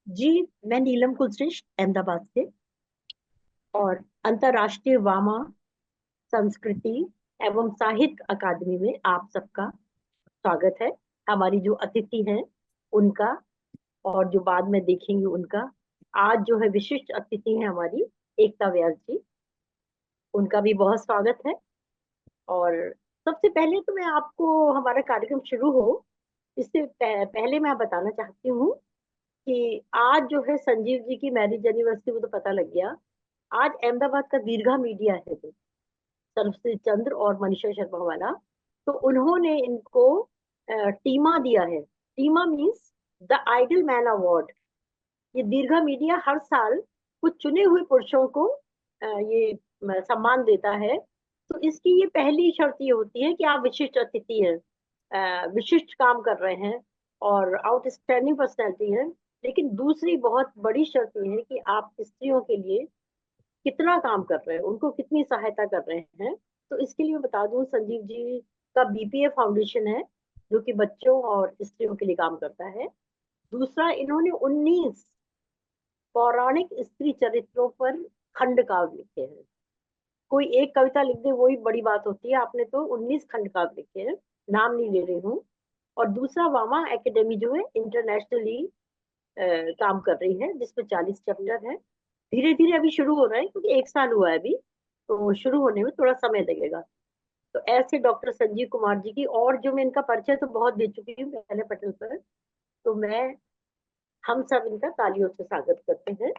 जी, मैं नीलम कुलश्रेष्ठ अहमदाबाद से, और अंतर्राष्ट्रीय वामा संस्कृति एवं साहित्य अकादमी में आप सबका स्वागत है। हमारी जो अतिथि हैं उनका, और जो बाद में देखेंगे उनका। आज जो है विशिष्ट अतिथि हैं हमारी एकता व्यास जी, उनका भी बहुत स्वागत है। और सबसे पहले तो मैं आपको, हमारा कार्यक्रम शुरू हो इससे पहले मैं बताना चाहती हूँ कि आज जो है संजीव जी की मैरिज एनिवर्सरी, वो तो पता लग गया। आज अहमदाबाद का दीर्घा मीडिया है जो सरस्वती चंद्र और मनीषा शर्मा वाला, तो उन्होंने इनको टीमा दिया है। टीमा means the idol man award. ये दीर्घा मीडिया हर साल कुछ चुने हुए पुरुषों को ये सम्मान देता है। तो इसकी ये पहली शर्त ये होती है कि आप विशिष्ट अतिथि हैं, विशिष्ट काम कर रहे हैं और आउटस्टैंडिंग पर्सनैलिटी है। लेकिन दूसरी बहुत बड़ी शर्त ये है कि आप स्त्रियों के लिए कितना काम कर रहे हैं, उनको कितनी सहायता कर रहे हैं। तो इसके लिए मैं बता दूं, संजीव जी का बीपीए फाउंडेशन है जो कि बच्चों और स्त्रियों के लिए काम करता है। दूसरा, इन्होंने 19 पौराणिक स्त्री चरित्रों पर खंड काव्य लिखे हैं। कोई एक कविता लिख दे वही बड़ी बात होती है, आपने तो 19 खंड काव्य लिखे हैं। नाम नहीं ले रही हूँ। और दूसरा, वामा एकेडमी जो है इंटरनेशनली काम कर रही है, जिसमें 40 चैप्टर है। धीरे धीरे अभी शुरू हो रहा है क्योंकि एक साल हुआ है अभी, तो शुरू होने में थोड़ा समय लगेगा। तो ऐसे डॉक्टर संजीव कुमार जी की, और जो मैं इनका परिचय तो बहुत दे चुकी हूँ पहले पटल पर, तो मैं, हम सब इनका तालियों से स्वागत करते हैं।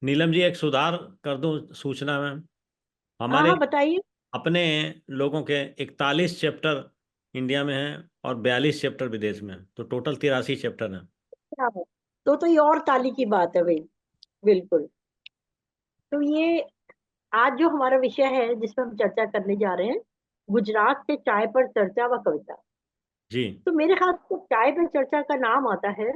नीलम जी, एक सुधार कर दूं सूचना में। हाँ हमारे हाँ, बताइए। अपने लोगों के 41 चैप्टर इंडिया में हैं और 42 चैप्टर विदेश में हैं, तो टोटल 83 चैप्टर हैं। क्या है? तो ये और ताली की बात है भाई। बिल्कुल। तो ये आज जो हमारा विषय है जिसपर हम चर्चा करने जा रहे हैं, गुजरात से चाय पर चर्चा व कविता। जी। तो मेरे ख्याल से चाय पे चर्चा का नाम आता है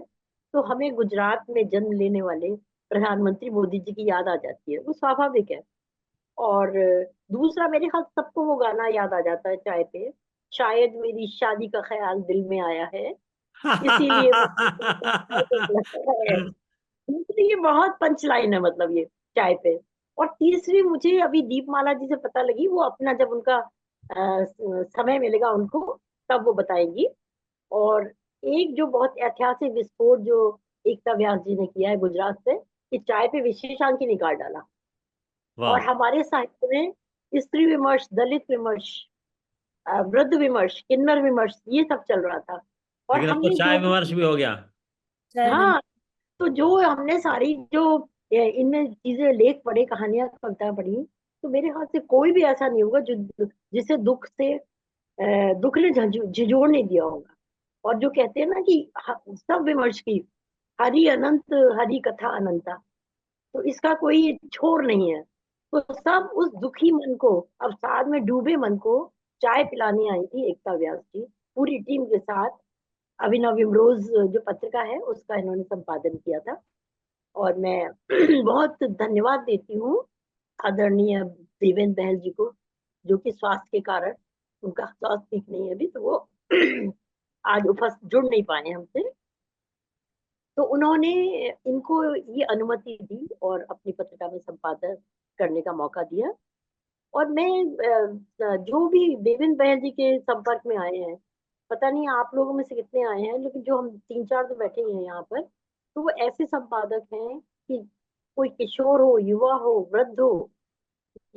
तो हमें गुजरात में जन्म लेने वाले प्रधानमंत्री मोदी जी की याद आ जाती है, वो स्वाभाविक है। और दूसरा, मेरे ख्याल से सबको वो गाना याद आ जाता है चाय पे, शायद मेरी शादी का ख्याल दिल में आया है, इसीलिए मुझे चाय पे लगता है। दूसरी, ये बहुत पंच लाइन है मतलब ये चाय पे। और तीसरी, मुझे अभी दीपमाला जी से पता लगी, वो अपना जब उनका समय मिलेगा उनको तब वो बताएंगी। और एक जो बहुत ऐतिहासिक विस्फोट जो एकता व्यास जी ने किया है गुजरात से, कि चाय पे विशेषांक ही निकाल डाला। और वाह। हमारे साहित्य में स्त्री विमर्श, दलित विमर्श, वृद्ध विमर्श, किन्नर विमर्श, ये सब चल रहा था। और लेकिन अब तो हमने चाय जो, विमर्श भी हो गया। हाँ, तो जो हमने सारी जो इनमें चीजें, लेख पढ़े, कहानियां, कविता पढ़ी, तो मेरे ख्याल से कोई भी ऐसा नहीं होगा जो जिसे दुख से दुख ने झिझोड़ नहीं दिया होगा। और जो कहते हैं ना कि सब विमर्श की हरि अनंत, हरि कथा अनंता, तो इसका कोई छोर नहीं है। तो सब उस दुखी मन को, अवसाद में डूबे मन को चाय पिलाने आई थी एकता व्यास जी, पूरी टीम के साथ। अभिनव विमरोज जो पत्रिका है उसका इन्होंने संपादन किया था। और मैं बहुत धन्यवाद देती हूँ आदरणीय देवेंद्र बहल जी को, जो कि स्वास्थ्य के कारण, उनका स्वास्थ्य ठीक नहीं है अभी, तो वो आज उपस्थित जुड़ नहीं पाए हमसे। तो उन्होंने इनको ये अनुमति दी और अपनी पत्रिका में संपादन करने का मौका दिया। और मैं जो भी देवेंद्र बहल जी के संपर्क में आए हैं, पता नहीं आप लोगों में से कितने आए हैं, लेकिन जो हम तीन चार जो बैठे हैं यहाँ पर, तो वो ऐसे संपादक हैं कि कोई किशोर हो, युवा हो, वृद्ध हो,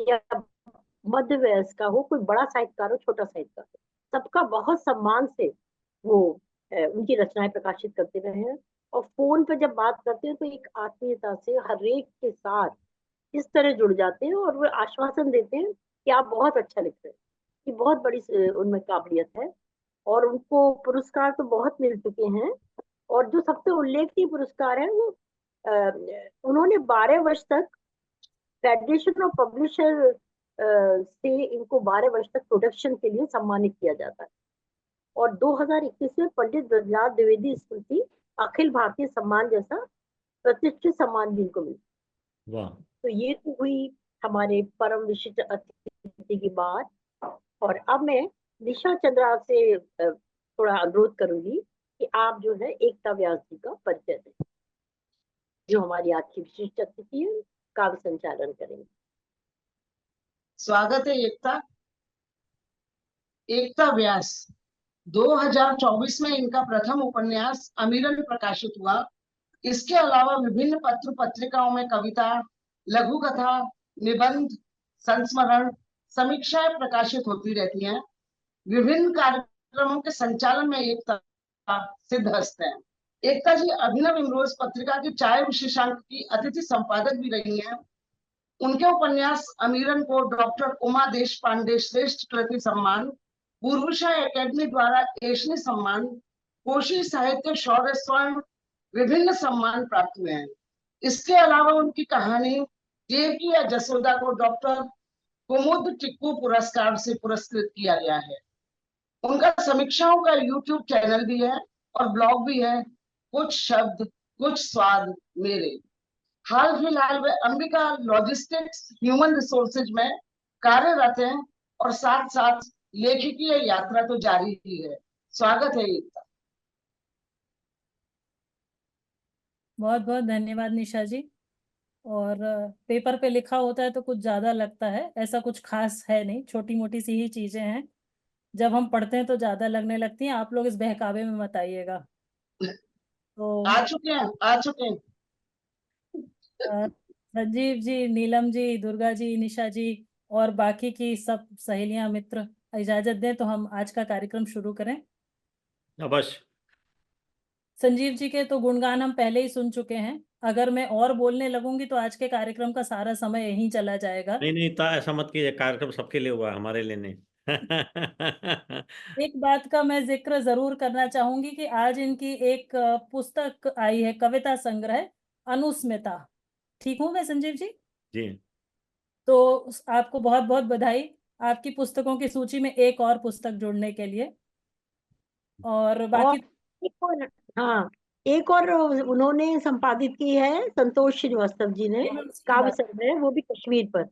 या मध्य वयस्क का हो, कोई बड़ा साहित्यकार हो, छोटा साहित्यकार हो, सबका बहुत सम्मान से वो उनकी रचनाएं प्रकाशित करते रहे हैं। और फोन पे जब बात करते हैं तो एक आत्मीयता से हर एक के साथ इस तरह जुड़ जाते हैं, और वो आश्वासन देते हैं कि आप बहुत अच्छा लिख रहे हैं। ये बहुत बड़ी उनमें काबिलियत है। और उनको पुरस्कार तो बहुत मिल चुके हैं। और जो सबसे उल्लेखनीय पुरस्कार है वो, उन्होंने 12 वर्ष तक फेडरेशन ऑफ पब्लिशर से इनको 12 वर्ष तक प्रोडक्शन के लिए सम्मानित किया जाता है। और 2021 में पंडित ब्रजलाल द्विवेदी स्मृति अखिल भारतीय सम्मान जैसा प्रतिष्ठित सम्मान भी इनको मिला। वाह। तो ये तो हुई हमारे परम विशिष्ट अतिथि की बात। और अब मैं निशा चंद्रा से थोड़ा अनुरोध करूंगी कि आप जो है एकता व्यास जी का परिचय दें, जो हमारी आज की विशिष्ट अतिथि है, काव्य संचालन करेंगे। स्वागत है एकता। एकता व्यास 2024 में इनका प्रथम उपन्यास अमीरन प्रकाशित हुआ। इसके अलावा विभिन्न पत्र पत्रिकाओं में कविता, लघु कथा, निबंध, संस्मरण, समीक्षाएं प्रकाशित होती रहती हैं। विभिन्न कार्यक्रमों के संचालन में एकता सिद्धहस्त है। एकता जी अभिनव इमरोज पत्रिका की चाय विशेषांक की अतिथि संपादक भी रही हैं। उनके उपन्यास अमीरन को डॉक्टर उमा देश पांडे श्रेष्ठ कृति सम्मान, पूर्वशा एकेडमी द्वारा एशनी सम्मान, कोशी साहित्य शौर्य स्वर्ण विभिन्न सम्मान प्राप्त हुए हैं। इसके अलावा उनकी कहानी देवकी या जसोदा को डॉक्टर कुमुद टिक्कू पुरस्कार से पुरस्कृत किया गया है। उनका समीक्षाओं का यूट्यूब चैनल भी है और ब्लॉग भी है, कुछ शब्द कुछ स्वाद मेरे। हाल फिलहाल वे अंबिका लॉजिस्टिक्स ह्यूमन रिसोर्सेज में कार्यरत हैं और साथ साथ लेखकीय यात्रा तो जारी ही है। स्वागत है एकता। बहुत बहुत धन्यवाद निशा जी। और पेपर पे लिखा होता है तो कुछ ज्यादा लगता है, ऐसा कुछ खास है नहीं, छोटी मोटी सी ही चीजें हैं। जब हम पढ़ते हैं तो ज्यादा लगने लगती हैं। आप लोग इस बहकावे में मत आइएगा। तो आ चुके हैं। संजीव जी, नीलम जी, दुर्गा जी, निशा जी और बाकी की सब सहेलियां मित्र इजाजत दें तो हम आज का कार्यक्रम शुरू करें। अवश्य। संजीव जी के तो गुणगान हम पहले ही सुन चुके हैं। अगर मैं और बोलने लगूंगी तो आज के कार्यक्रम का सारा समय यहीं चला जाएगा। नहीं नहीं, तो ऐसा मत कीजिए, कार्यक्रम सबके लिए हुआ है, हमारे लिए नहीं। एक बात का मैं जिक्र जरूर करना चाहूंगी कि आज इनकी एक पुस्तक आई है, कविता संग्रह अनुस्मिता। ठीक हूँ मैं संजीव जी? जी। तो आपको बहुत बहुत बधाई आपकी पुस्तकों की सूची में एक और पुस्तक जोड़ने के लिए। और और बाकी एक और, हाँ, एक और उन्होंने संपादित की है संतोष श्रीवास्तव जी ने, मैं उसकी काव्य बात। संग्रह, वो भी कश्मीर पर।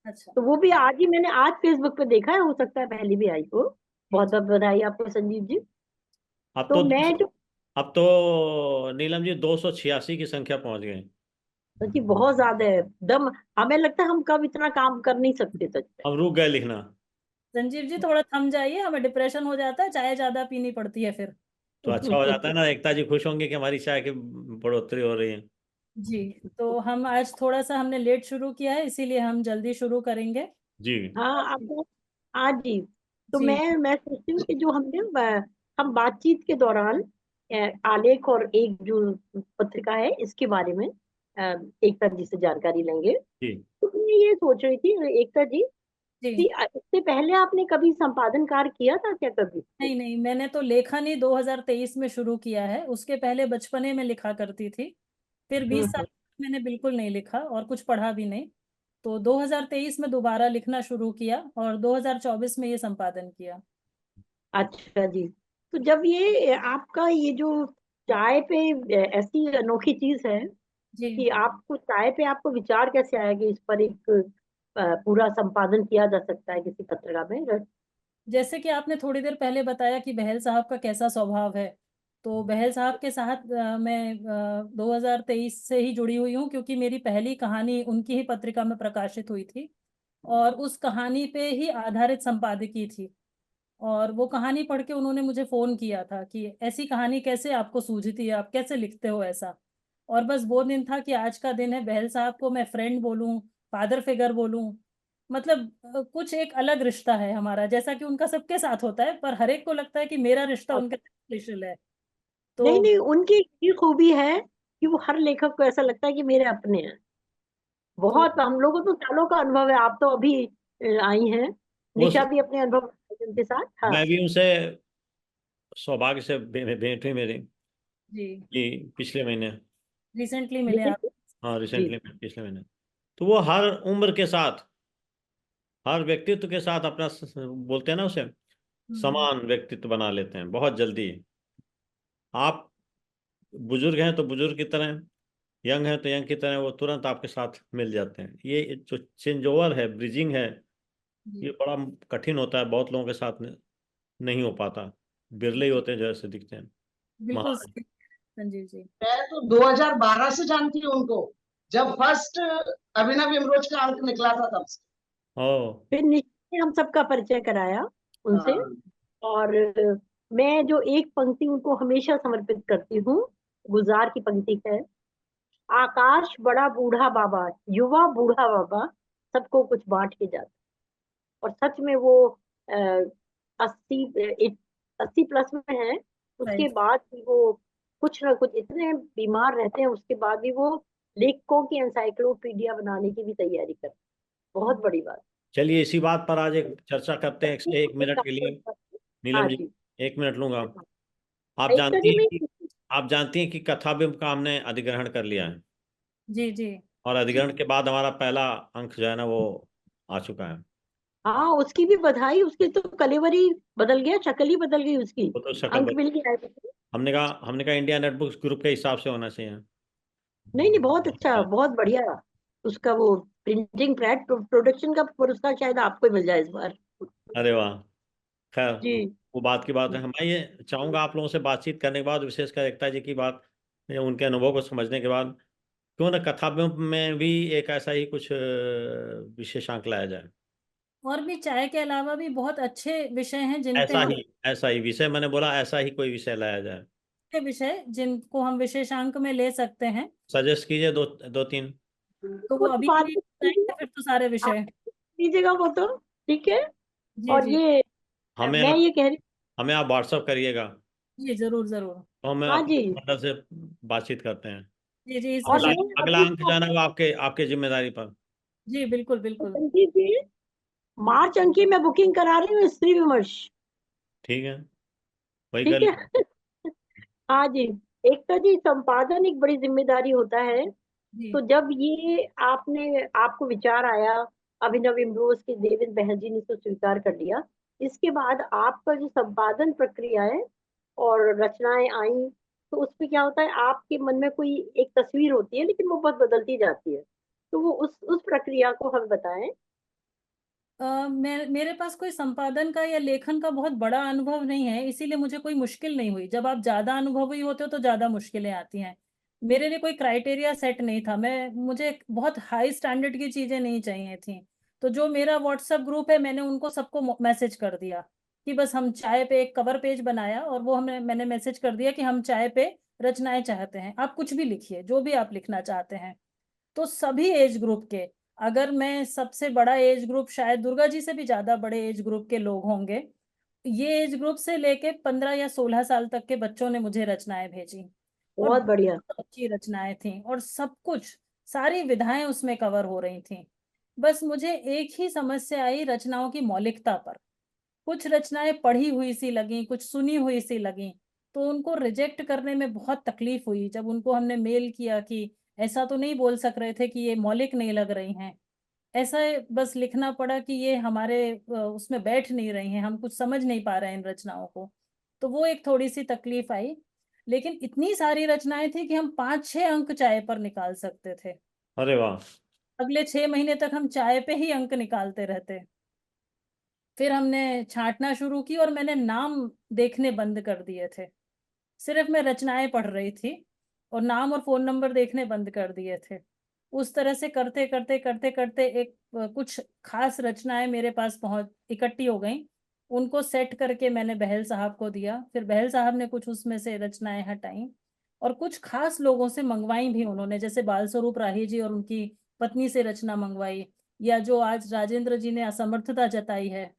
अच्छा तो वो भी आज ही मैंने आज फेसबुक पे देखा है, हो सकता है पहले भी आई हो। बहुत बहुत बधाई आपको संजीव जी। अब तो तो मैं जो अब तो नीलम जी 286 की संख्या पहुंच गए। सच्ची बहुत ज्यादा है दम। हमें लगता है हम कब इतना काम कर नहीं सकते सच में। हम रुक गए लिखना। संजीव जी थोड़ा थम जाइए, हमें डिप्रेशन हो जाता है, चाय ज्यादा पीनी पड़ती है फिर। तो अच्छा हो जाता है ना, एकता जी खुश होंगे कि हमारी चाय की बढ़ोतरी हो रही है। जी, तो हम आज थोड़ा सा हमने लेट शुरू किया है, इसीलिए हम जल्दी शुरू करेंगे। जी। हाँ, अब आज जी। तो जी मैं सोचती हूँ कि जो हमने हम बातचीत के दौरान आलेख और एक जो पत्रिका है इसके बारे में एकता जी से जानकारी लेंगे। जी। तो मैं ये सोच रही थी एकता जी कि जी। इससे पहले आपने कभी संपादन कार्य किया था क्या कभी? नहीं नहीं, मैंने तो लेखन ही 2023 में शुरू किया है। उसके पहले बचपने में लिखा करती थी। फिर 20 साल हम्म। मैंने बिल्कुल नहीं लिखा और कुछ पढ़ा भी नहीं। तो 2023 में दोबारा लिखना शुरू किया और 2024 में ये संपादन किया। अच्छा जी। तो जब ये आपका ये जो चाय पे ऐसी अनोखी चीज है जी, कि आपको चाय पे आपको विचार कैसे आया कि इस पर एक पूरा संपादन किया जा सकता है किसी पत्रिका में? जैसे कि आपने थोड़ी देर पहले बताया कि बहल साहब का कैसा स्वभाव है, तो बहल साहब के साथ मैं 2023 से ही जुड़ी हुई हूँ, क्योंकि मेरी पहली कहानी उनकी ही पत्रिका में प्रकाशित हुई थी और उस कहानी पे ही आधारित संपादकीय थी। और वो कहानी पढ़ के उन्होंने मुझे फोन किया था कि ऐसी कहानी कैसे आपको सूझती है, आप कैसे लिखते हो ऐसा। और बस वो दिन था कि आज का दिन है, बहल साहब को मैं फ्रेंड बोलूं, फादर फिगर बोलूं, मतलब कुछ एक अलग रिश्ता है हमारा, जैसा कि उनका सबके साथ होता है, पर हर एक को लगता है कि मेरा रिश्ता उनके साथ स्पेशल है। नहीं तो नहीं, उनकी ये खूबी है कि वो हर लेखक को ऐसा लगता है कि मेरे अपने हैं। तो बहुत, हम लोगों को तो सालों का अनुभव है, आप तो अभी आई हैं। उस निशा भी अपने अनुभव उनके साथ। हाँ मैं भी उनसे सौभाग्य से भेंट हुई मेरी जी, कि पिछले महीने। रिसेंटली मिले आप? जी हाँ, जी। रिसेंटली पिछले महीने। तो वो हर उम्र के साथ, हर व्यक्तित्व के साथ अपना बोलते हैं ना उसे, हम्म। समान व्यक्तित्व बना लेते हैं बहुत जल्दी। आप बुजुर्ग हैं तो बुजुर्ग की तरह, यंग हैं तो यंग की तरह, वो तुरंत आपके साथ मिल जाते हैं। ये जो चेंज ओवर है, ब्रिजिंग है, जी ये बड़ा कठिन होता है, बहुत लोगों के साथ नहीं हो पाता। बिरले ही होते हैं जो ऐसे दिखते हैं। बिल्कुल महान। सही, संजीव जी। मैं तो 2012 से जानती हूँ उनको, जब फर्स्ट अभिनव इमरोज का अंक निकला था तब से। ओ, फिर निश्चित ने हम सबका परिचय कराया उनसे। हाँ, और मैं जो एक पंक्ति उनको हमेशा समर्पित करती हूँ, गुलजार की पंक्ति है, आकाश बड़ा बूढ़ा बाबा, युवा बूढ़ा बाबा, सबको कुछ बांट के जाता। और सच में वो 80 प्लस में है, उसके राइट। बाद भी वो कुछ ना कुछ इतने बीमार रहते हैं, उसके बाद भी वो लेखकों की एनसाइक्लोपीडिया बनाने की भी तैयारी करते हैं। बहुत बड़ी बात। चलिए इसी बात पर आज एक चर्चा करते हैं, एक मिनट के लिए। हाँ नीलम जी, जी। 1 मिनट लूंगा। आप एकता जानती जी हैं मैं, कि आप जानती हैं कि कथाबिंब का हमने अधिग्रहण कर लिया है, जी जी। और अधिग्रहण के बाद हमारा पहला अंक जो है ना वो आ चुका है। हाँ उसकी भी बधाई, उसकी तो कलेवर ही बदल गया, शक्ल ही बदल गई उसकी। वो तो शक्ल अंक बदल, मिल गया है। हमने कहा इंडिया नेटबुक्स ग्रुप के हिसाब से होना चाहिए। नहीं नहीं, बहुत अच्छा, बहुत बढ़िया। उसका वो प्रिंटिंग प्रोडक्शन का पुरस्कार शायद आपको ही मिल जाए इस बार। अरे वाह, खैर जी। वो बात की बात है। मैं ये चाहूंगा आप लोगों से बातचीत करने के बाद, विशेषकर एकता जी की बात, उनके अनुभव को समझने के बाद, क्यों ना कथाबिंब में भी एक ऐसा ही कुछ विशेषांक लाया जाए। और भी चाय के अलावा भी बहुत अच्छे विषय हैं जिन पे हम, ऐसा ही विषय, मैंने बोला ऐसा ही कोई विषय लाया जाए। अच्छे विषय जिनको हम विशेषांक में ले सकते हैं। सजेस्ट कीजिए दो दो तीन। तो वो वो तो अभी बात भी कीजिए, बताएंगे फिर तो सारे आप विषय। कीजिएगा वो तो, ठीक है। जी और जी। ये हमें मैं आप ये कह रही, हमें आप व्हाट्सअप करिएगा, जी जरूर जरूर। तो हम हाँ जी। अपने मतलब से बातचीत करते हैं। जी जी, इस और अगला विषय, मैं अगला अभी अंक जो है ना वो आपके आपके जिम्मेदारी पर। जी बिल्कुल बिल्कुल। संजीव जी, मार्च अंक की मैं बुकिंग करा रही हूँ, स्त्री विमर्श। ठीक है, वही कर ठीक लीजिए। है। हाँ जी। एकता जी, संपादन एक बड़ी जिम्मेदारी होता है। जी। तो जब ये आपको विचार आया, अभिनव इम्रोज के देवेंद्र बहन जी ने इसको स्वीकार कर लिया, इसके बाद आपका जो संपादन प्रक्रिया है और रचनाएं आई, तो उसमें क्या होता है, आपके मन में कोई एक तस्वीर होती है, लेकिन वो बहुत बदलती जाती है। तो वो उस प्रक्रिया को हम बताएं। मेरे पास कोई संपादन का या लेखन का बहुत बड़ा अनुभव नहीं है, इसीलिए मुझे कोई मुश्किल नहीं हुई। जब आप ज्यादा अनुभवी होते हो तो ज्यादा मुश्किलें आती हैं। मेरे लिए कोई क्राइटेरिया सेट नहीं था, मुझे बहुत हाई स्टैंडर्ड की चीजें नहीं चाहिए थी। तो जो मेरा व्हाट्सएप ग्रुप है, मैंने उनको सबको मैसेज कर दिया कि बस हम चाय पे एक कवर पेज बनाया, और वो मैंने मैसेज कर दिया कि हम चाय पे रचनाएं चाहते हैं, आप कुछ भी लिखिए जो भी आप लिखना चाहते हैं। तो सभी एज ग्रुप के, अगर मैं सबसे बड़ा एज ग्रुप, शायद दुर्गा जी से भी ज्यादा बड़े एज ग्रुप के लोग होंगे, ये एज ग्रुप से लेके 15 या 16 साल तक के बच्चों ने मुझे रचनाएं भेजी। और बहुत बढ़िया। बहुत अच्छी रचनाएं थी, और सब कुछ, सारी विधाएं उसमें कवर हो रही थी। बस मुझे एक ही समस्या आई रचनाओं की मौलिकता पर। कुछ रचनाएं पढ़ी हुई सी लगी, कुछ सुनी हुई सी लगी, तो उनको रिजेक्ट करने में बहुत तकलीफ हुई। जब उनको हमने मेल किया कि ऐसा तो नहीं बोल सक रहे थे कि ये मौलिक नहीं लग रही हैं, ऐसा बस लिखना पड़ा कि ये हमारे उसमें बैठ नहीं रही हैं, हम कुछ समझ नहीं पा रहे हैं इन रचनाओं को। तो वो एक थोड़ी सी तकलीफ आई। लेकिन इतनी सारी रचनाएं थी कि हम 5-6 अंक चाय पर निकाल सकते थे। अरे वाह। अगले 6 महीने तक हम चाय पे ही अंक निकालते रहते। फिर हमने छांटना शुरू की, और मैंने नाम देखने बंद कर दिए थे। सिर्फ मैं रचनाएं पढ़ रही थी, और नाम और फोन नंबर देखने बंद कर दिए थे। उस तरह से करते करते करते करते एक कुछ खास रचनाएं मेरे पास पहुंच इकट्ठी हो गई। उनको सेट करके मैंने बहल साहब को दिया, फिर बहल साहब ने कुछ उसमें से रचनाएं हटाई, और कुछ खास लोगों से मंगवाई भी उन्होंने, जैसे बाल स्वरूप राही जी और उनकी पत्नी से रचना मंगवाई, या जो आज राजेंद्र जी ने असमर्थता जताई है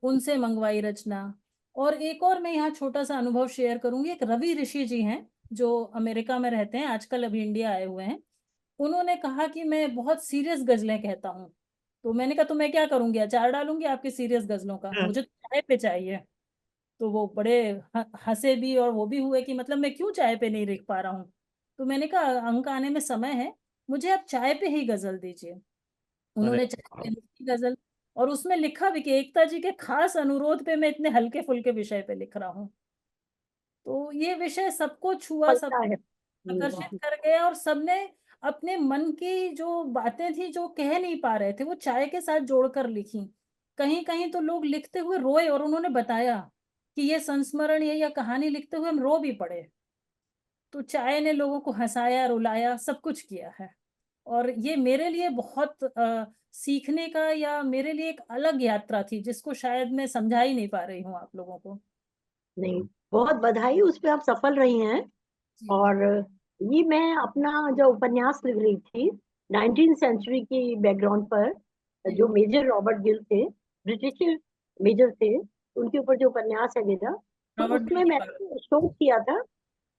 उनसे मंगवाई रचना। और एक और मैं यहाँ छोटा सा अनुभव शेयर करूंगी। एक रवि ऋषि जी हैं जो अमेरिका में रहते हैं, आजकल अभी इंडिया आए हुए हैं। उन्होंने कहा कि मैं बहुत सीरियस गजलें कहता हूँ। तो मैंने कहा तो मैं क्या करूंगी, अचार डालूंगी आपकी सीरियस गजलों का, मुझे तो चाय पे चाहिए। तो वो बड़े हंसे भी, और वो भी हुए कि मतलब मैं क्यों चाय पे नहीं लिख पा रहा हूँ। तो मैंने कहा अंक आने में समय है, मुझे आप चाय पे ही गजल दीजिए। अरे उन्होंने चाय पे लिखी गजल, और उसमें लिखा भी कि एकता जी के खास अनुरोध पे मैं इतने हल्के फुल्के विषय पे लिख रहा हूँ। तो ये विषय सबको छुआ, सब पलटा है। आकर्षित कर गया, और सबने अपने मन की जो बातें थी जो कह नहीं पा रहे थे वो चाय के साथ जोड़कर लिखी। कहीं कहीं तो लोग लिखते हुए रोए, और उन्होंने बताया कि ये संस्मरण या कहानी लिखते हुए हम रो भी पड़े। तो चाय ने लोगों को हंसाया, रुलाया, सब कुछ किया है। और ये मेरे लिए बहुत सीखने का, या मेरे लिए एक अलग यात्रा थी जिसको शायद मैं समझा ही नहीं पा रही हूँ आप लोगों को। नहीं, बहुत बधाई, उस पे आप सफल रही हैं। जी और ये मैं अपना जो उपन्यास लिख रही थी 19th सेंचुरी की बैकग्राउंड पर, जी। जो मेजर रॉबर्ट गिल थे, ब्रिटिश मेजर थे, उनके ऊपर जो उपन्यास है मेरा, तो रॉबर्ट उसमें बेली का। मैंने शोध किया था।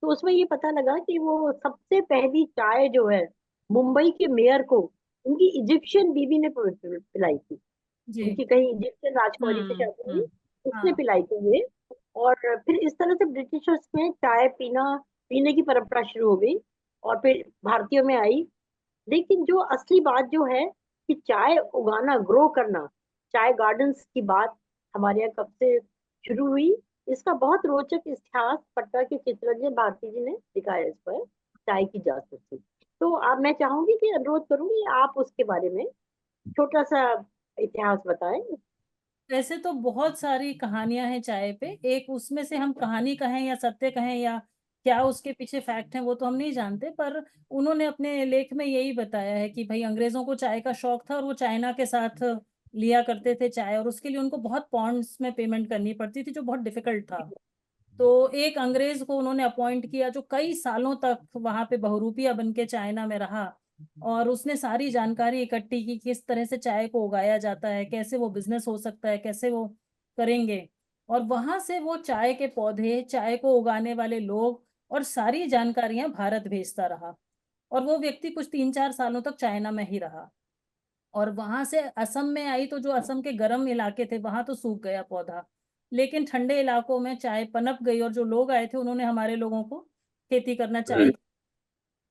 तो उसमें ये पता लगा कि वो सबसे पहली चाय जो है मुंबई के मेयर को उनकी इजिप्शियन बीवी ने पिलाई थी। जी। उनकी कहीं इजिप्शियन राजकुमारी से हम्म। शादी हुई, उसने हाँ। पिलाई थी ये। और फिर इस तरह से ब्रिटिशर्स में चाय पीने की परंपरा शुरू हो गई, और फिर भारतीयों में आई। लेकिन जो असली बात जो है कि चाय उगाना, ग्रो करना, चाय गार्डन्स की बात हमारे यहाँ कब से शुरू हुई, इसका बहुत रोचक इतिहास पटना के चित्तरंजन भारती जी ने लिखा है इस पर, चाय की जासूसी। तो अब मैं चाहूंगी कि अनुरोध करूंगी आप उसके बारे में छोटा सा इतिहास बताएं। वैसे तो बहुत सारी कहानियां हैं चाय पे, एक उसमें से हम कहानी कहें या सत्य कहें या क्या उसके पीछे फैक्ट है वो तो हम नहीं जानते, पर उन्होंने अपने लेख में यही बताया है कि भाई अंग्रेजों को चाय का शौक था और वो चाइना के साथ लिया करते थे चाय, और उसके लिए उनको बहुत पॉन्ड्स में पेमेंट करनी पड़ती थी जो बहुत डिफिकल्ट था। तो एक अंग्रेज को उन्होंने अपॉइंट किया जो कई सालों तक वहां पे बहुरूपिया बन के चाइना में रहा, और उसने सारी जानकारी इकट्ठी की किस तरह से चाय को उगाया जाता है, कैसे वो बिजनेस हो सकता है, कैसे वो करेंगे। और वहां से वो चाय के पौधे, चाय को उगाने वाले लोग और सारी जानकारियां भारत भेजता रहा। और वो व्यक्ति कुछ 3-4 सालों तक चाइना में ही रहा, और वहां से असम में आई तो जो असम के गर्म इलाके थे वहां तो सूख गया पौधा, लेकिन ठंडे इलाकों में चाय पनप गई, और जो लोग आए थे उन्होंने हमारे लोगों को खेती करना चाय।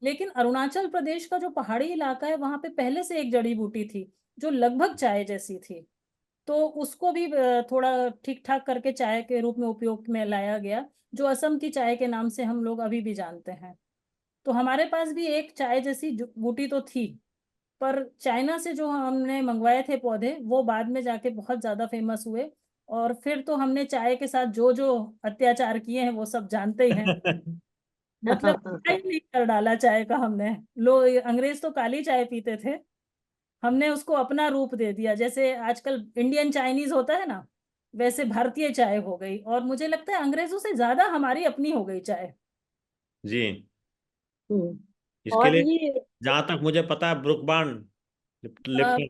लेकिन अरुणाचल प्रदेश का जो पहाड़ी इलाका है वहां पे पहले से एक जड़ी बूटी थी जो लगभग चाय जैसी थी, तो उसको भी थोड़ा ठीक ठाक करके चाय के रूप में उपयोग में लाया गया, जो असम की चाय के नाम से हम लोग अभी भी जानते हैं। तो हमारे पास भी एक चाय जैसी बूटी तो थी, पर चाइना से जो हमने मंगवाए थे पौधे वो बाद में जाके बहुत ज्यादा फेमस हुए, और फिर तो हमने चाय के साथ जो जो अत्याचार किए हैं वो सब जानते ही हैं। मतलब चाय नहीं कर डाला चाय का हमने। लोग अंग्रेज तो काली चाय पीते थे, हमने उसको अपना रूप दे दिया, जैसे आजकल इंडियन चाइनीज होता है ना, वैसे भारतीय चाय हो गई, और मुझे लगता है अंग्रेजों से ज्यादा हमारी अपनी हो गई चाय। जी। हम्म, इसके और लिए ये जहां तक मुझे पता है ब्रुक बॉन्ड, अ, लिप्टन।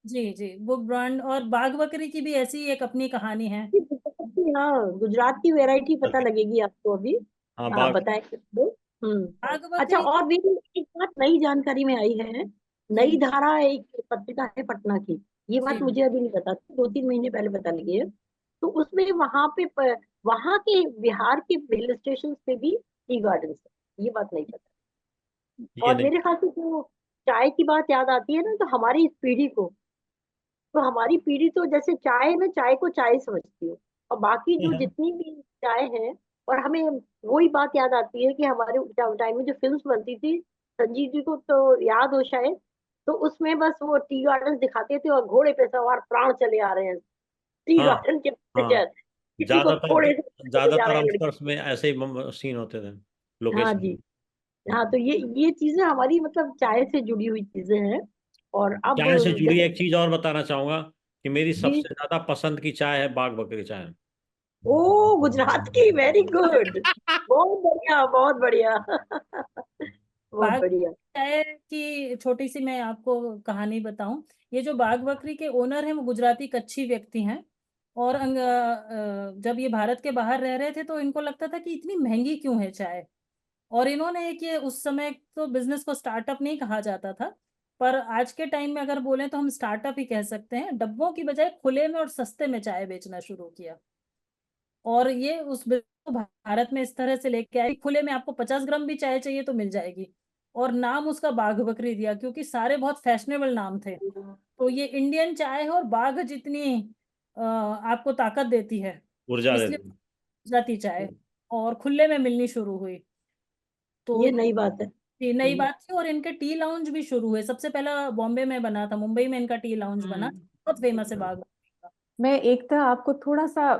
जी जी, बुक ब्रांड और बाघ बकरी की भी ऐसी एक अपनी कहानी है। हाँ, गुजरात की वैरायटी पता लगेगी आपको अभी। हाँ, हाँ, बाघ। बताएं तो। हम्म। बाघ अच्छा, बकरी। और भी एक बात नई जानकारी में आई है। नई जी धारा एक पत्रिका है पटना की, ये बात जी। मुझे अभी नहीं पता थी, 2-3 महीने पहले पता लगी है। तो उसमें वहां के बिहार के हिल स्टेशन पे भी टी गार्डन है, ये बात नहीं पता। ये और नहीं। मेरे ख्याल से जो चाय की बात याद आती है ना, तो हमारी इस पीढ़ी को, तो हमारी पीढ़ी तो जैसे चाय है ना, चाय को चाय समझती है, और बाकी जो जितनी भी चाय है, और हमें वही बात याद आती है कि हमारे टाइम में जो फिल्म्स बनती थी, संजीव जी को तो याद हो शायद, तो उसमें बस वो टी गार्डन दिखाते थे और घोड़े पे सवार प्राण चले आ रहे हैं टी हाँ गार्डन के हाँ, मैनेजर, किसी को ज्यादातर घोड़े से लेके जा ज्यादातर रहे हैं अवसर्स लड़के। में ऐसे ही सीन होते थे, हाँ लोकेशन। जी। हाँ, तो ये चीजें हमारी मतलब चाय से जुड़ी हुई चीजें हैं। और अब चाय से जुड़ी जैसे एक चीज और बताना चाहूंगा कि मेरी जी, सबसे ज्यादा पसंद की चाय है बाघ बकरी चाय। ओ गुजरात की, वेरी गुड, बहुत बढ़िया, बहुत बढ़िया। बहुत बाघ बढ़िया। चाय की छोटी सी मैं आपको कहानी बताऊं। ये जो बाघ बकरी के ओनर हैं वो गुजराती कच्छी व्यक्ति हैं, और जब ये भारत के बाहर रह रहे थे तो इनको लगता था कि इतनी महंगी क्यों है चाय। और इन्होंने एक, ये उस समय तो बिजनेस को स्टार्टअप नहीं कहा जाता था, पर आज के टाइम में अगर बोलें तो हम स्टार्टअप ही कह सकते हैं, डब्बों की बजाय खुले में और सस्ते में चाय बेचना शुरू किया। और ये उस बिजनेस को भारत में इस तरह से लेके आए, खुले में आपको 50 ग्राम भी चाय चाहिए तो मिल जाएगी। और नाम उसका बाघ बकरी दिया क्योंकि सारे बहुत फैशनेबल नाम थे। तो ये इंडियन चाय है और बाघ जितनी आपको ताकत देती है, ऊर्जा इसलिए देती जाती चाय और खुले में मिलनी शुरू हुई। तो ये नई बात है। ये नई बात थी, और इनके टी लाउंज भी शुरू हुए। सबसे पहला बॉम्बे में बना था, मुंबई में इनका टी लाउंज बना, बहुत फेमस है बाघ बकरी का। मैं एक था आपको थोड़ा सा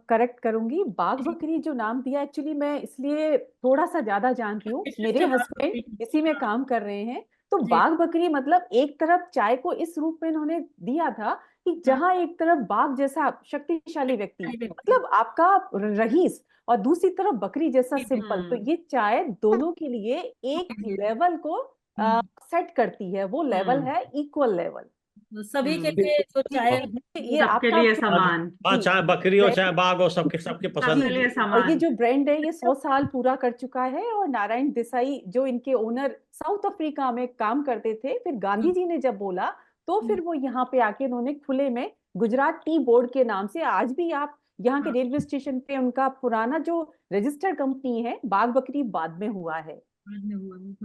करेक्ट करूंगी। बाघ बकरी जो नाम दिया, एक्चुअली मैं इसलिए थोड़ा सा ज्यादा जानती हूँ, विशिष्ट मेरे बात हस्बैंड होती है। इसी में हाँ, काम कर रहे हैं। तो जी। बाघ बकरी मतलब एक तरफ चाय को इस रूप में इन्होंने दिया था कि जहां एक तरफ बाघ जैसा शक्तिशाली व्यक्ति, शक्तिशाली व्यक्ति। मतलब आपका रईस, और दूसरी तरफ बकरी जैसा सिंपल, तो ये चाय दोनों के लिए एक लेवल को सेट करती है। वो लेवल है इक्वल लेवल। सभी के लिए बिल्कुल जो चाय और ये सबके आपका लिए जो समान, हाँ, जी चाहे बकरी हो चाहे ब्रांड, बाघ हो, सबके सबके पसंद सबके है। लिए और ये समान। जो ब्रांड है ये 100 साल पूरा कर चुका है। और नारायण देसाई जो इनके ओनर साउथ अफ्रीका में काम करते थे, फिर गांधी जी ने जब बोला तो फिर वो यहाँ पे आके उन्होंने खुले में गुजरात टी बोर्ड के नाम से, आज भी आप यहाँ के रेलवे स्टेशन पे उनका पुराना जो रजिस्टर्ड कंपनी है, बाघ बकरी बाद में हुआ है। जी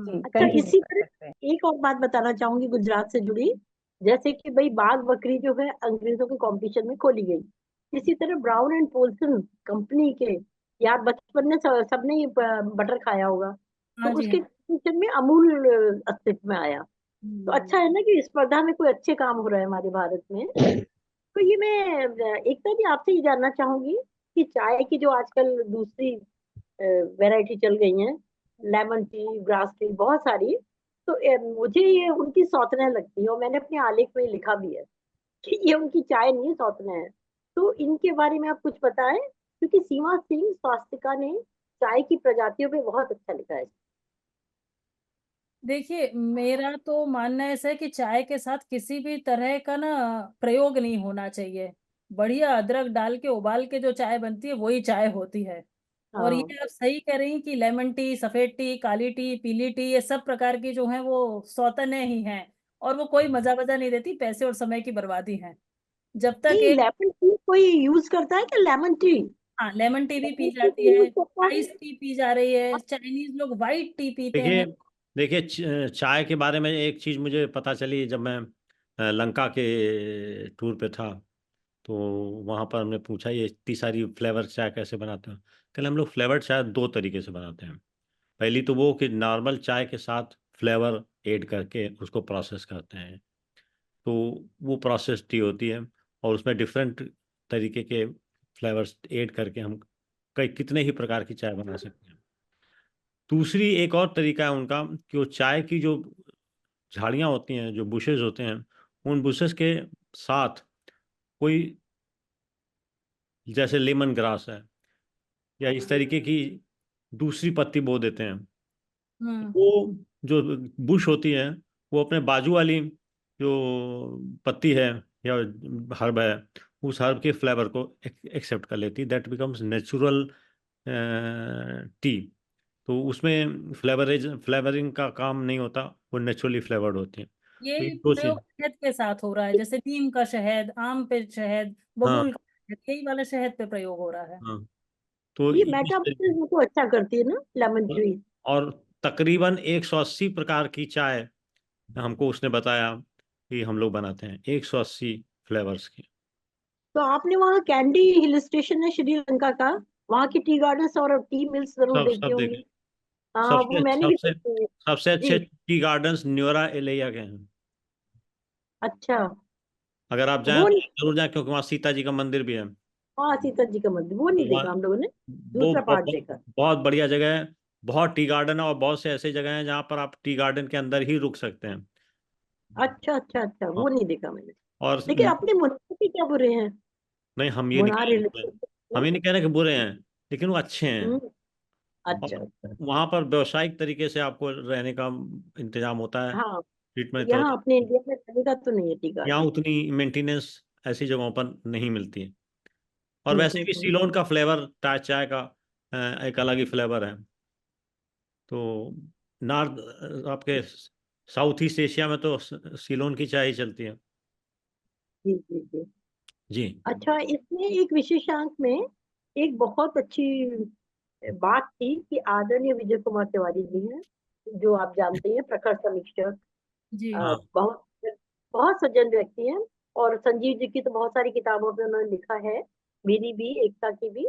अच्छा, कंटिन्यू इसी कर तरह सकते हैं। एक और बात बताना चाहूंगी गुजरात से जुड़ी। जैसे कि भाई बाघ बकरी जो है अंग्रेजों के कंपटीशन में खोली गई, इसी तरह ब्राउन एंड पोल्सन कंपनी के, यार बचपन में सबने ये बटर खाया होगा, तो हाँ जी। उसके कंपटीशन में अमूल अस्तित्व में आया। तो अच्छा है ना कि इस स्पर्धा में कोई अच्छे काम हो रहे हैं हमारे भारत में। तो ये मैं एकता जी आपसे ये जानना चाहूंगी कि चाय की जो आजकल दूसरी वैरायटी चल गई हैं, लेमन टी, ग्रास टी, बहुत सारी, तो मुझे ये उनकी सौतने लगती है, और मैंने अपने आलेख में लिखा भी है कि ये उनकी चाय नहीं है, सौतने हैं। तो इनके बारे में आप कुछ बताएं, क्योंकि सीमा सिंह स्वास्तिका ने चाय की प्रजातियों पे बहुत अच्छा लिखा है। देखिए, मेरा तो मानना ऐसा है कि चाय के साथ किसी भी तरह का ना प्रयोग नहीं होना चाहिए। बढ़िया अदरक डाल के उबाल के जो चाय बनती है वही चाय होती है। और हाँ, ये आप सही कह रही हैं कि लेमन टी, सफेद टी, काली टी, पीली टी, ये सब प्रकार की जो हैं वो सौतने ही हैं, और वो कोई मजा वजा नहीं देती, पैसे और समय की बर्बादी है। जब तक नहीं, एक, लेमन टी कोई यूज करता है क्या, लेमन टी? हाँ, लेमन टी भी पी लेमन टी जाती कोई है, यूज करता है? आइस टी पी जा रही है, चाइनीज लोग वाइट टी पीते देखिए हैं। देखिए, चाय के बारे में एक चीज़ मुझे पता चली जब मैं लंका के टूर पे था। तो वहाँ पर हमने पूछा ये इतनी सारी फ्लेवर चाय कैसे बनाते हैं। कल हम लोग फ्लेवर्ड चाय दो तरीके से बनाते हैं। पहली तो वो कि नॉर्मल चाय के साथ फ्लेवर ऐड करके उसको प्रोसेस करते हैं, तो वो प्रोसेस टी होती है। और उसमें डिफरेंट तरीके के फ्लेवर्स ऐड करके हम कई कितने ही प्रकार की चाय बना सकते हैं। दूसरी एक और तरीका है उनका कि वो चाय की जो झाड़ियाँ होती हैं, जो बुशेस होते हैं, उन बुशेस के साथ कोई, जैसे लेमन ग्रास है या इस तरीके की दूसरी पत्ती बो देते हैं। हम्म। वो जो बुश होती है, वो अपने बाजू वाली जो पत्ती है या हर्ब है, उस हर्ब के फ्लेवर को एक्सेप्ट कर लेती है। That becomes natural T. तो उसमें फ्लेवरिंग का काम नहीं होता, वो नेचुरली फ्लेवर्ड होती है। तो ये यही दो प्रयोग चीज। शहद के साथ हो रहा है, जैसे नीम का शहद, आम पे शहद, हाँ बबूल का शहद, यही वाला शहद पे प्रयोग हो रहा है। हाँ। तो ये इस तरीके, मेटाबॉलिज्म को अच्छा करती है ना लेमन ट्री? और तकरीबन 180 प्रकार की चाय हमको उसने बताया कि हम लोग बनाते हैं, 180 फ्लेवर्स की। तो आपने वहाँ कैंडी हिल स्टेशन है श्रीलंका का, वहाँ की टी गार्डन्स और टी मिल्स जरूर सब देखी सब देखे। होंगी। हाँ, वो सबसे मैंने भी सबसे देखी है। सबसे जी, अच्छे टी गार्डन्स न्योरा एलिया के हैं। अच्छा। अगर आप जाएं वो तो नहीं, जरूर जाएं, क्योंकि वहाँ सीता जी का मंदिर भी है। हाँ, सीता जी का मंदिर वो नहीं तो वहाँ देखा हम लोगों ने, वो दूसरा पार्ट बहुत देखा। बहुत बढ़िया जगह है। बहुत टी गार्डन है और बहुत से ऐसे जगह हैं जहाँ पर आप टी गार्डन के अंदर ही रुक सकते हैं। अच्छा अच्छा अच्छा, हाँ, वो नहीं देखा मैंने। और लेकिन अपने मुनार के क्या बुरे हैं? नहीं, हम ये नहीं मुनार कह हिल रहे, हम ये नहीं कह रहे कि बुरे हैं, लेकिन वो अच्छे हैं। हम्म, अच्छा और अच्छा। वहाँ पर व्यवसायिक तरीके से आपको रहने का इंतजाम होता है, हाँ, ट्रीटमेंट तरह यहाँ अपने इंडिया में रहने का तो नहीं है टी यहाँ गार्डन। उतनी मेंटेनेंस ऐसी जगहों पर नहीं मिलती है। और वैसे भी हम्म। सीलोन का फ्लेवर चाय का एक अलग ही फ्लेवर है। तो नॉर्थ आपके साउथ ईस्ट एशिया में तो सीलोन की चाय ही चलती है। जी जी जी। जी। अच्छा, इसमें एक विशेषांक में एक बहुत अच्छी बात थी कि आदरणीय विजय कुमार तिवारी जी हैं, जो आप जानते हैं प्रखर समीक्षक, जी। हाँ बहुत बहुत सज्जन व्यक्ति हैं। और संजीव जी की तो बहुत सारी किताबों पे उन्होंने लिखा है, मेरी भी, एकता की भी।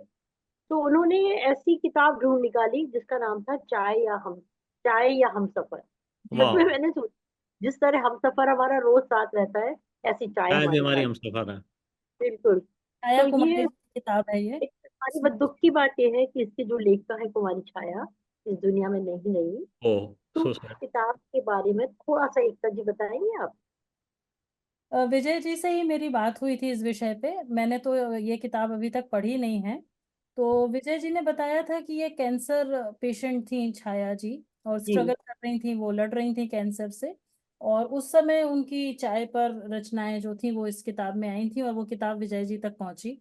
तो उन्होंने ऐसी किताब ढूंढ निकाली जिसका नाम था चाय या हम सफर। सच वाह, में मैंने सोचा, जिस तरह हम सफर हमारा रोज साथ रहता है, ऐसी चाय चाय भी हमारे हमारी साथ। हम सफर है। बिल्कुल। छाया तो कुमारी ये की किताब है ये। एक हमारी बस दुख की बात ये है कि इसकी जो लेखिका है कुमारी छाया इस दुनिया में नहीं रही। ओ, तो सो इस सैड। किताब के बारे में थोड़ा सा एकता जी बताएंगे आप? विजय जी से ही मेरी बात हुई थी इस विषय पे। मैंने तो ये किताब अभी तक पढ़ी नहीं है। तो विजय जी ने बताया था कि ये कैंसर पेशेंट थी छाया जी, और जी। स्ट्रगल कर रही थी, वो लड़ रही थी कैंसर से। और उस समय उनकी चाय पर रचनाएं जो थी वो इस किताब में आई थी, और वो किताब विजय जी तक पहुंची,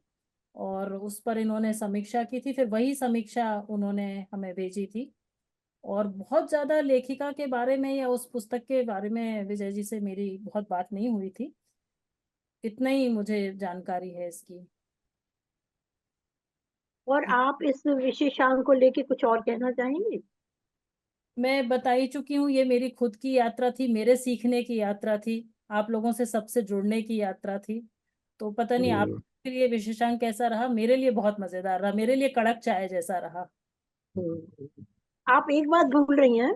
और उस पर इन्होंने समीक्षा की थी। फिर वही समीक्षा उन्होंने हमें भेजी थी। और बहुत ज्यादा लेखिका के बारे में या उस पुस्तक के बारे में विजय जी से मेरी बहुत बात नहीं हुई थी। इतना ही मुझे जानकारी है इसकी। और आप इस विशेषांक को लेके कुछ और कहना चाहेंगे? मैं बता ही चुकी हूँ, ये मेरी खुद की यात्रा थी, मेरे सीखने की यात्रा थी, आप लोगों से सबसे जुड़ने की यात्रा थी। तो पता नहीं हम्म, आपके लिए विशेषांक कैसा रहा, मेरे लिए बहुत मजेदार रहा, मेरे लिए कड़क चाय जैसा रहा। आप एक बात भूल रही हैं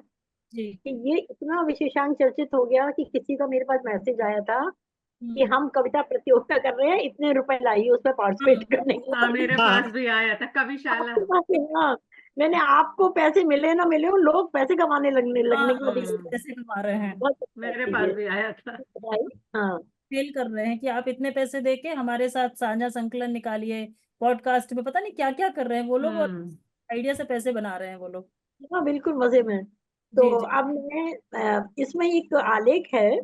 जी। कि ये इतना विशेषांक चर्चित हो गया कि किसी का मेरे पास मैसेज आया था कि हम्म। हम कविता प्रतियोगिता कर रहे हैं, इतने रुपए लाइए उसमें पार्टिसिपेट करने के हाँ, लिए। मेरे हाँ, पास भी आया था कविशाला। आपके पास है? हाँ। मैंने आपको पैसे मिले ना मिले हो, लोग पैसे कमाने लगने हाँ, लगने के बाद इससे पैसे कमा रहे हैं, बहुत अच्छी बात मेरे है पास ये। भी आया था। राइट। हाँ। फेल कर रहे हैं कि आप इतने पैसे देके हमारे साथ साझा संकलन निकालिए, पॉडकास्ट में पता नहीं क्या क्या कर रहे हैं वो लोग, और हम्म। आइडिया से पैसे बना रहे हैं वो लोग। हाँ बिल्कुल मजे में। तो जी जी। अब मैं इसमें एक आलेख है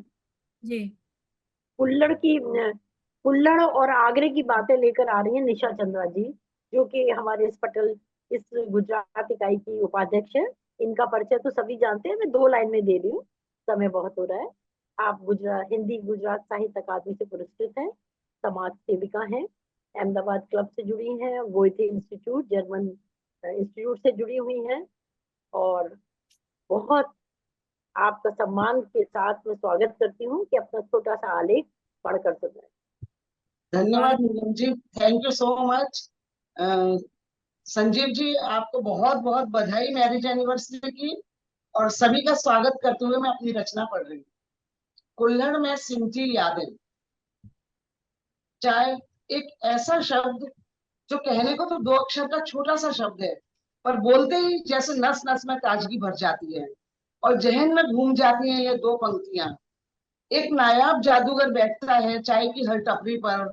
जी। कुल्लड़ की, कुल्लड़ और आगरे की बातें लेकर आ रही है निशा चंद्रा जी, जो कि हमारे इस पटल, इस गुजरात इकाई की उपाध्यक्ष है। इनका परिचय तो सभी जानते हैं, मैं 2 लाइन में दे रही हूँ, समय बहुत हो रहा है। आप गुजरात हिंदी गुजरात साहित्य अकादमी से पुरस्कृत हैं, समाज सेविका हैं, अहमदाबाद क्लब से जुड़ी हैं, गोयथे इंस्टीट्यूट जर्मन इंस्टीट्यूट से जुड़ी हुई हैं, और बहुत आपका सम्मान के साथ मैं स्वागत करती हूँ कि अपना छोटा सा आलेख पढ़कर सुनाए। धन्यवाद Neelam ji, thank you so much. Sanjeev ji, आपको बहुत बहुत बधाई मैरिज एनिवर्सरी की। और सभी का स्वागत करते हुए मैं अपनी रचना पढ़ रही हूँ। कुल्हड़ में सिमटी यादें। चाय एक ऐसा शब्द जो कहने को तो 2 अक्षर का छोटा सा शब्द है, पर बोलते ही जैसे नस नस में ताजगी भर जाती है और जहन में घूम जाती हैं ये 2 पंक्तियां। एक नायाब जादूगर बैठता है चाय की हर टपरी पर,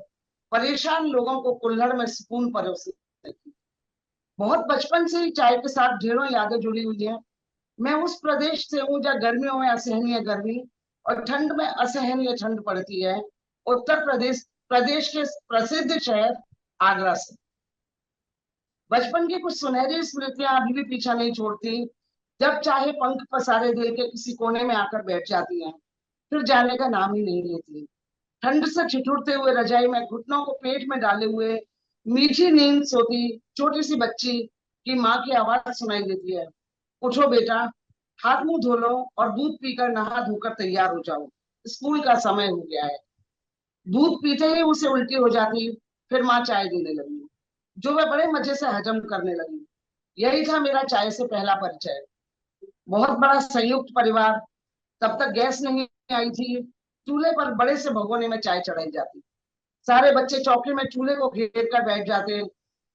परेशान लोगों को कुल्हड़ में सुकून परोसने की। बहुत बचपन से ही चाय के साथ ढेरों यादें जुड़ी हुई हैं। मैं उस प्रदेश से हूँ जहाँ गर्मियों में असहनीय गर्मी और ठंड में असहनीय ठंड पड़ती है। उत्तर प्रदेश, प्रदेश के प्रसिद्ध शहर आगरा से। बचपन की कुछ सुनहरी स्मृतियां अभी भी पीछा नहीं छोड़ती। जब चाहे पंख पसारे दिल के किसी कोने में आकर बैठ जाती हैं, फिर जाने का नाम ही नहीं लेती। ठंड से ठिठुरते हुए रजाई में घुटनों को पेट में डाले हुए मीठी नींद सोती छोटी सी बच्ची की माँ की आवाज सुनाई देती है, उठो बेटा, हाथ मुंह धो लो और दूध पीकर नहा धोकर तैयार हो जाओ, स्कूल का समय हो गया है। दूध पीते ही उसे उल्टी हो जाती। फिर माँ चाय देने लगी, जो वह बड़े मजे से हजम करने लगी। यही था मेरा चाय से पहला परिचय। बहुत बड़ा संयुक्त परिवार, तब तक गैस नहीं आई थी। चूल्हे पर बड़े से भगोने में चाय चढ़ाई जाती। सारे बच्चे चौके में चूल्हे को घेर कर बैठ जाते।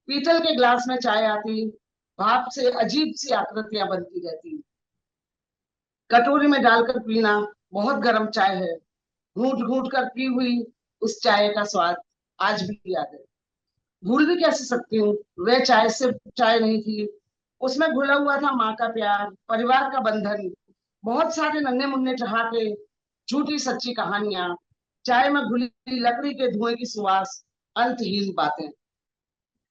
पीतल के ग्लास में चाय आती, भाप से अजीब सी आकृतियां बनती रहती। कटोरी में डालकर पीना, बहुत गर्म चाय है, घूट घूट कर पी हुई उस चाय का स्वाद आज भी याद है। भूल भी कैसे सकती हूँ, वह चाय सिर्फ चाय नहीं थी, उसमें घुला हुआ था माँ का प्यार, परिवार का बंधन, बहुत सारे नन्हे मुन्ने ठहाके, झूठी सच्ची कहानियां, चाय में घुली लकड़ी के धुएं की सुवास, अंतहीन बातें।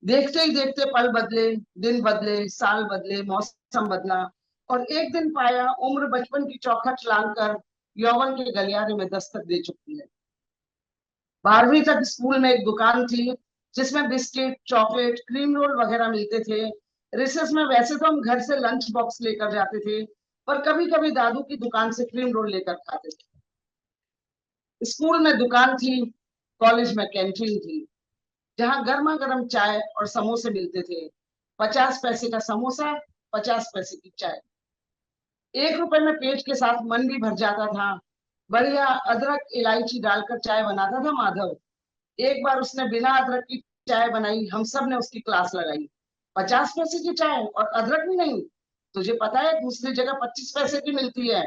देखते ही देखते पल बदले, दिन बदले, साल बदले, मौसम बदला, और एक दिन पाया उम्र बचपन की चौखट लांग कर यौवन के गलियारे में दस्तक दे चुकी है। 12वीं तक स्कूल में एक दुकान थी जिसमें बिस्किट, चॉकलेट, क्रीम रोल वगैरह मिलते थे। रिसेस में वैसे तो हम घर से लंच बॉक्स लेकर जाते थे, पर कभी कभी दादू की दुकान से क्रीम रोल लेकर खाते थे। स्कूल में दुकान थी, कॉलेज में कैंटीन थी, जहाँ गर्मा गर्म चाय और समोसे मिलते थे। 50 पैसे का समोसा, 50 पैसे की चाय। 1 रुपए में पेट के साथ मन भी भर जाता था। बढ़िया अदरक इलायची डालकर चाय बनाता था माधव। एक बार उसने बिना अदरक की चाय बनाई, हम सब ने उसकी क्लास लगाई। 50 पैसे की चाय और अदरक भी नहीं। तुझे पता है दूसरी जगह 25 पैसे की मिलती है।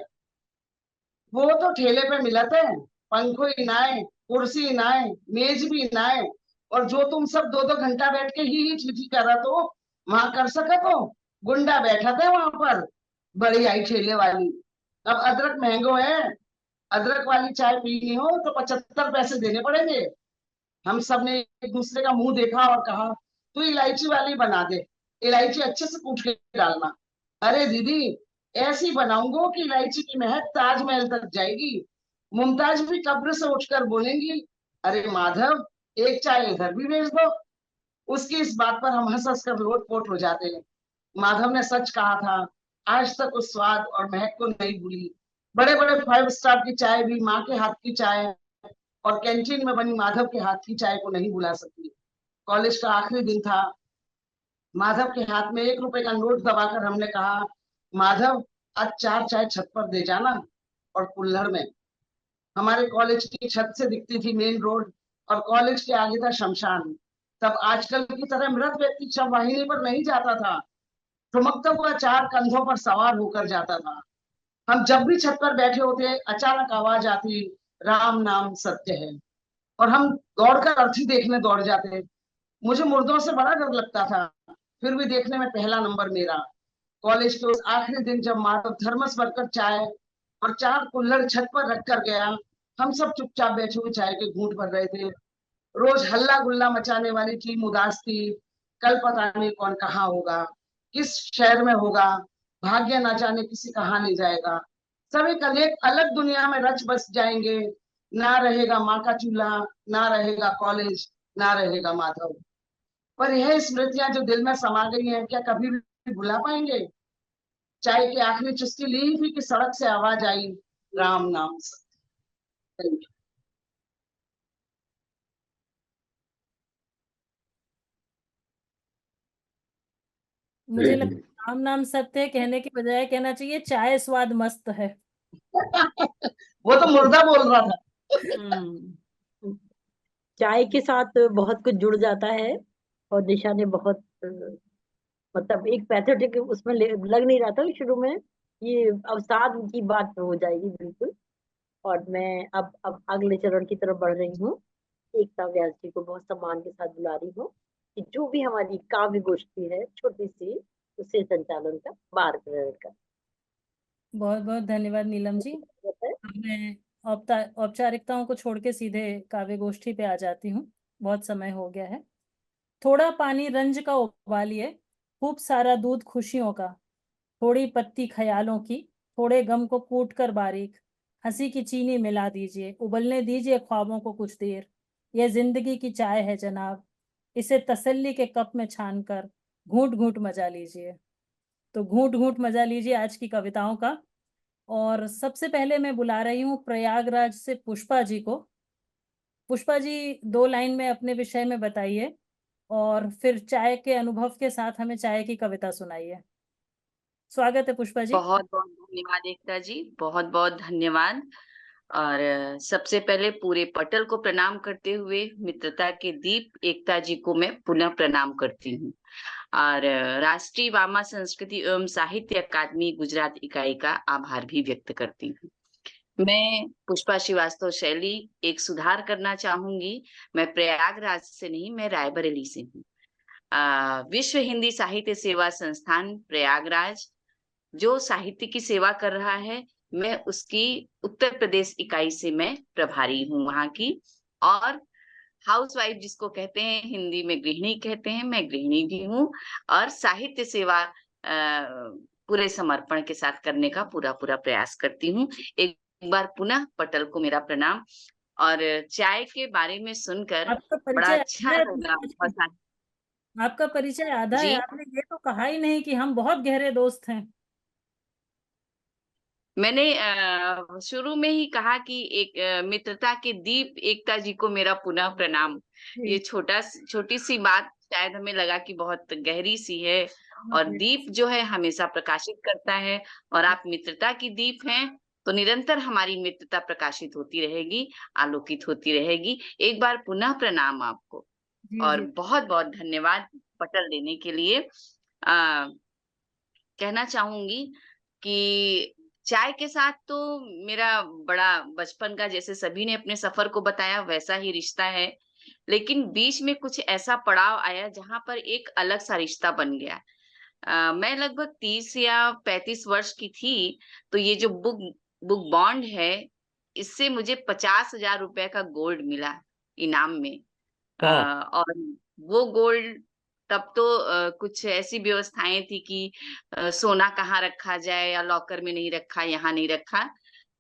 वो तो ठेले पे मिलते हैं, पंखो ही नाए, कुर्सी ही नाए, मेज भी नाए। और जो तुम सब 2-2 घंटा बैठ के ही छिछी कर रहा तो वहां कर सके तो गुंडा बैठा था वहां पर, बड़ी आई ठेले वाली। अब अदरक महंगो है, अदरक वाली चाय पीनी हो तो 75 पैसे देने पड़ेंगे। हम सब ने एक दूसरे का मुंह देखा और कहा तू इलायची वाली बना दे, इलायची अच्छे से कूट के डालना। अरे दीदी, ऐसी बनाऊंगा कि इलायची की महक ताजमहल तक जाएगी। मुमताज भी कब्र से उठकर बोलेंगी, अरे माधव, एक चाय इधर भी भेज दो। उसकी इस बात पर हम हंस हंस कर लोटपोट हो जाते हैं। माधव ने सच कहा था, आज तक उस स्वाद और महक को नहीं भूली। बड़े बड़े 5 स्टार की चाय भी माँ के हाथ की चाय और कैंटीन में बनी माधव के हाथ की चाय को नहीं भुला सकती। कॉलेज का आखिरी दिन था। माधव के हाथ में 1 रुपए का नोट दबाकर हमने कहा, माधव, आज 4 चाय छत पर दे जाना। और कुल्हड़ में हमारे कॉलेज की छत से दिखती थी मेन रोड और कॉलेज के आगे था शमशान। तब आजकल की तरह मृत व्यक्ति शव वाहिनी पर नहीं जाता था, ठुमकता हुआ 4 कंधों पर सवार होकर जाता था। हम जब भी छत पर बैठे होते अचानक आवाज आती, राम नाम सत्य है। और हम दौड़कर अर्थी देखने दौड़ जाते। मुझे मुर्दों से बड़ा डर लगता था, फिर भी देखने में पहला नंबर मेरा। कॉलेज के उस आखिरी दिन जब माधव थर्मस भरकर चाय और 4 कुल्हड़ छत पर रख कर गया, हम सब चुपचाप बैठे हुए चाय के घूंट भर रहे थे। रोज हल्ला गुल्ला मचाने वाली टीम उदास थी। कल पता नहीं कौन कहाँ होगा, किस शहर में होगा, भाग्य ना जाने किसी कहाँ ले जाएगा। सब एक अलग दुनिया में रच बस जाएंगे। ना रहेगा माँ का चूल्हा, ना रहेगा कॉलेज, ना रहेगा माधव। पर यह स्मृतियां जो दिल में समा गई हैं, क्या कभी भी भुला पाएंगे? चाय की आखिरी चुस्की ली थी कि सड़क से आवाज आई, राम नाम सत्य। Thank you. मुझे लगता है राम नाम सत्य कहने के बजाय कहना चाहिए चाय स्वाद मस्त है। वो तो मुर्दा बोल रहा था। चाय के साथ बहुत कुछ जुड़ जाता है और दिशा ने बहुत मतलब एक पैथेटिक उसमें लग नहीं रहा था शुरू में, ये अवसाद की बात हो जाएगी बिल्कुल। और मैं अब अगले चरण की तरफ बढ़ रही हूँ। एकता व्यास जी को बहुत सम्मान के साथ बुला रही हूँ कि जो भी हमारी काव्य गोष्ठी है छोटी सी, उसे संचालन का भार ग्रहण कर। बहुत बहुत धन्यवाद नीलम जी। अब मैं औपचारिकताओं को छोड़ के सीधे काव्य गोष्ठी पे आ जाती हूँ, बहुत समय हो गया है। थोड़ा पानी रंज का उबालिए, खूब सारा दूध खुशियों का, थोड़ी पत्ती ख्यालों की, थोड़े गम को कूट कर बारीक, हंसी की चीनी मिला दीजिए, उबलने दीजिए ख्वाबों को कुछ देर। यह जिंदगी की चाय है जनाब, इसे तसल्ली के कप में छान कर घूंट घूंट मजा लीजिए। तो घूंट घूंट मजा लीजिए आज की कविताओं का। और सबसे पहले मैं बुला रही हूँ प्रयागराज से पुष्पा जी को। पुष्पा जी 2 लाइन में अपने विषय में बताइए और फिर चाय के अनुभव के साथ हमें चाय की कविता सुनाइए। स्वागत है पुष्पा जी। बहुत बहुत धन्यवाद एकता जी, बहुत बहुत धन्यवाद। और सबसे पहले पूरे पटल को प्रणाम करते हुए मित्रता के दीप एकता जी को मैं पुनः प्रणाम करती हूँ। और राष्ट्रीय वामा संस्कृति एवं साहित्य अकादमी गुजरात इकाई का आभार भी व्यक्त करती हूँ। मैं पुष्पा श्रीवास्तव शैली एक सुधार करना चाहूंगी। मैं प्रयागराज से नहीं, मैं रायबरेली से हूँ। विश्व हिंदी साहित्य सेवा संस्थान प्रयागराज जो साहित्य की सेवा कर रहा है, मैं उसकी उत्तर प्रदेश इकाई से मैं प्रभारी हूँ वहां की। और हाउसवाइफ जिसको कहते हैं, हिंदी में गृहिणी कहते हैं, मैं गृहिणी भी हूँ। और साहित्य सेवा पूरे समर्पण के साथ करने का पूरा प्रयास करती हूँ। एक बार पुनः पटल को मेरा प्रणाम। और चाय के बारे में सुनकर आपका बड़ा परिचय अच्छा लगा। आपका परिचय आधा है, जी, आपने ये तो कहा ही नहीं कि हम बहुत गहरे दोस्त हैं। मैंने शुरू में ही कहा कि एक मित्रता के दीप एकता जी को मेरा पुनः प्रणाम। ये छोटी सी बात शायद हमें लगा कि बहुत गहरी सी है। और दीप जो है हमेशा प्रकाशित करता है, और आप मित्रता की दीप हैं, तो निरंतर हमारी मित्रता प्रकाशित होती रहेगी, आलोकित होती रहेगी। एक बार पुनः प्रणाम आपको जी और जी बहुत बहुत धन्यवाद पटल देने के लिए। कहना चाहूंगी कि चाय के साथ तो मेरा बड़ा बचपन का, जैसे सभी ने अपने सफर को बताया वैसा ही रिश्ता है, लेकिन बीच में कुछ ऐसा पड़ाव आया जहां पर एक अलग सा रिश्ता बन गया। मैं लगभग 30 या 35 वर्ष की थी, तो ये जो बुक बॉन्ड है, इससे मुझे 50,000 रुपए का गोल्ड मिला इनाम में। वाह। और वो गोल्ड, तब तो कुछ ऐसी व्यवस्थाएं थी कि सोना कहाँ रखा जाए, या लॉकर में नहीं रखा, यहाँ नहीं रखा।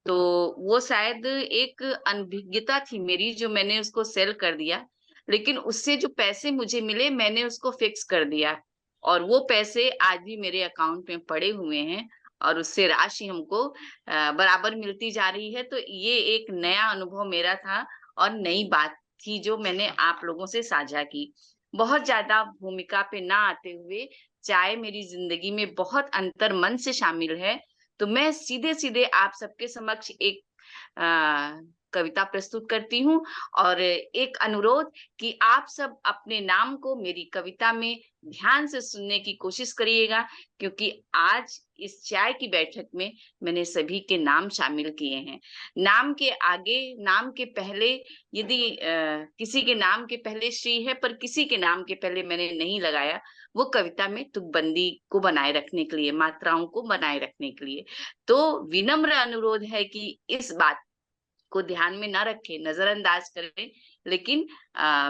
तो वो शायद एक अनभिज्ञता थी मेरी, जो मैंने उसको सेल कर दिया। लेकिन उससे जो पैसे मुझे मिले, मैंने उसको फिक्स कर दिया, और वो पैसे आज भी मेरे अकाउंट में पड़े हुए हैं, और उससे राशि हमको बराबर मिलती जा रही है। तो ये एक नया अनुभव मेरा था और नई बात थी जो मैंने आप लोगों से साझा की। बहुत ज्यादा भूमिका पे ना आते हुए, चाय मेरी जिंदगी में बहुत अंतर मन से शामिल है। तो मैं सीधे सीधे आप सबके समक्ष एक कविता प्रस्तुत करती हूँ, और एक अनुरोध कि आप सब अपने नाम को मेरी कविता में ध्यान से सुनने की कोशिश करिएगा, क्योंकि आज इस चाय की बैठक में मैंने सभी के नाम शामिल किए हैं। नाम के आगे, नाम के पहले, यदि किसी के नाम के पहले श्री है पर किसी के नाम के पहले मैंने नहीं लगाया, वो कविता में तुकबंदी को बनाए रखने के लिए, मात्राओं को बनाए रखने के लिए। तो विनम्र अनुरोध है कि इस बात को ध्यान में ना रखें, नजरअंदाज करें, लेकिन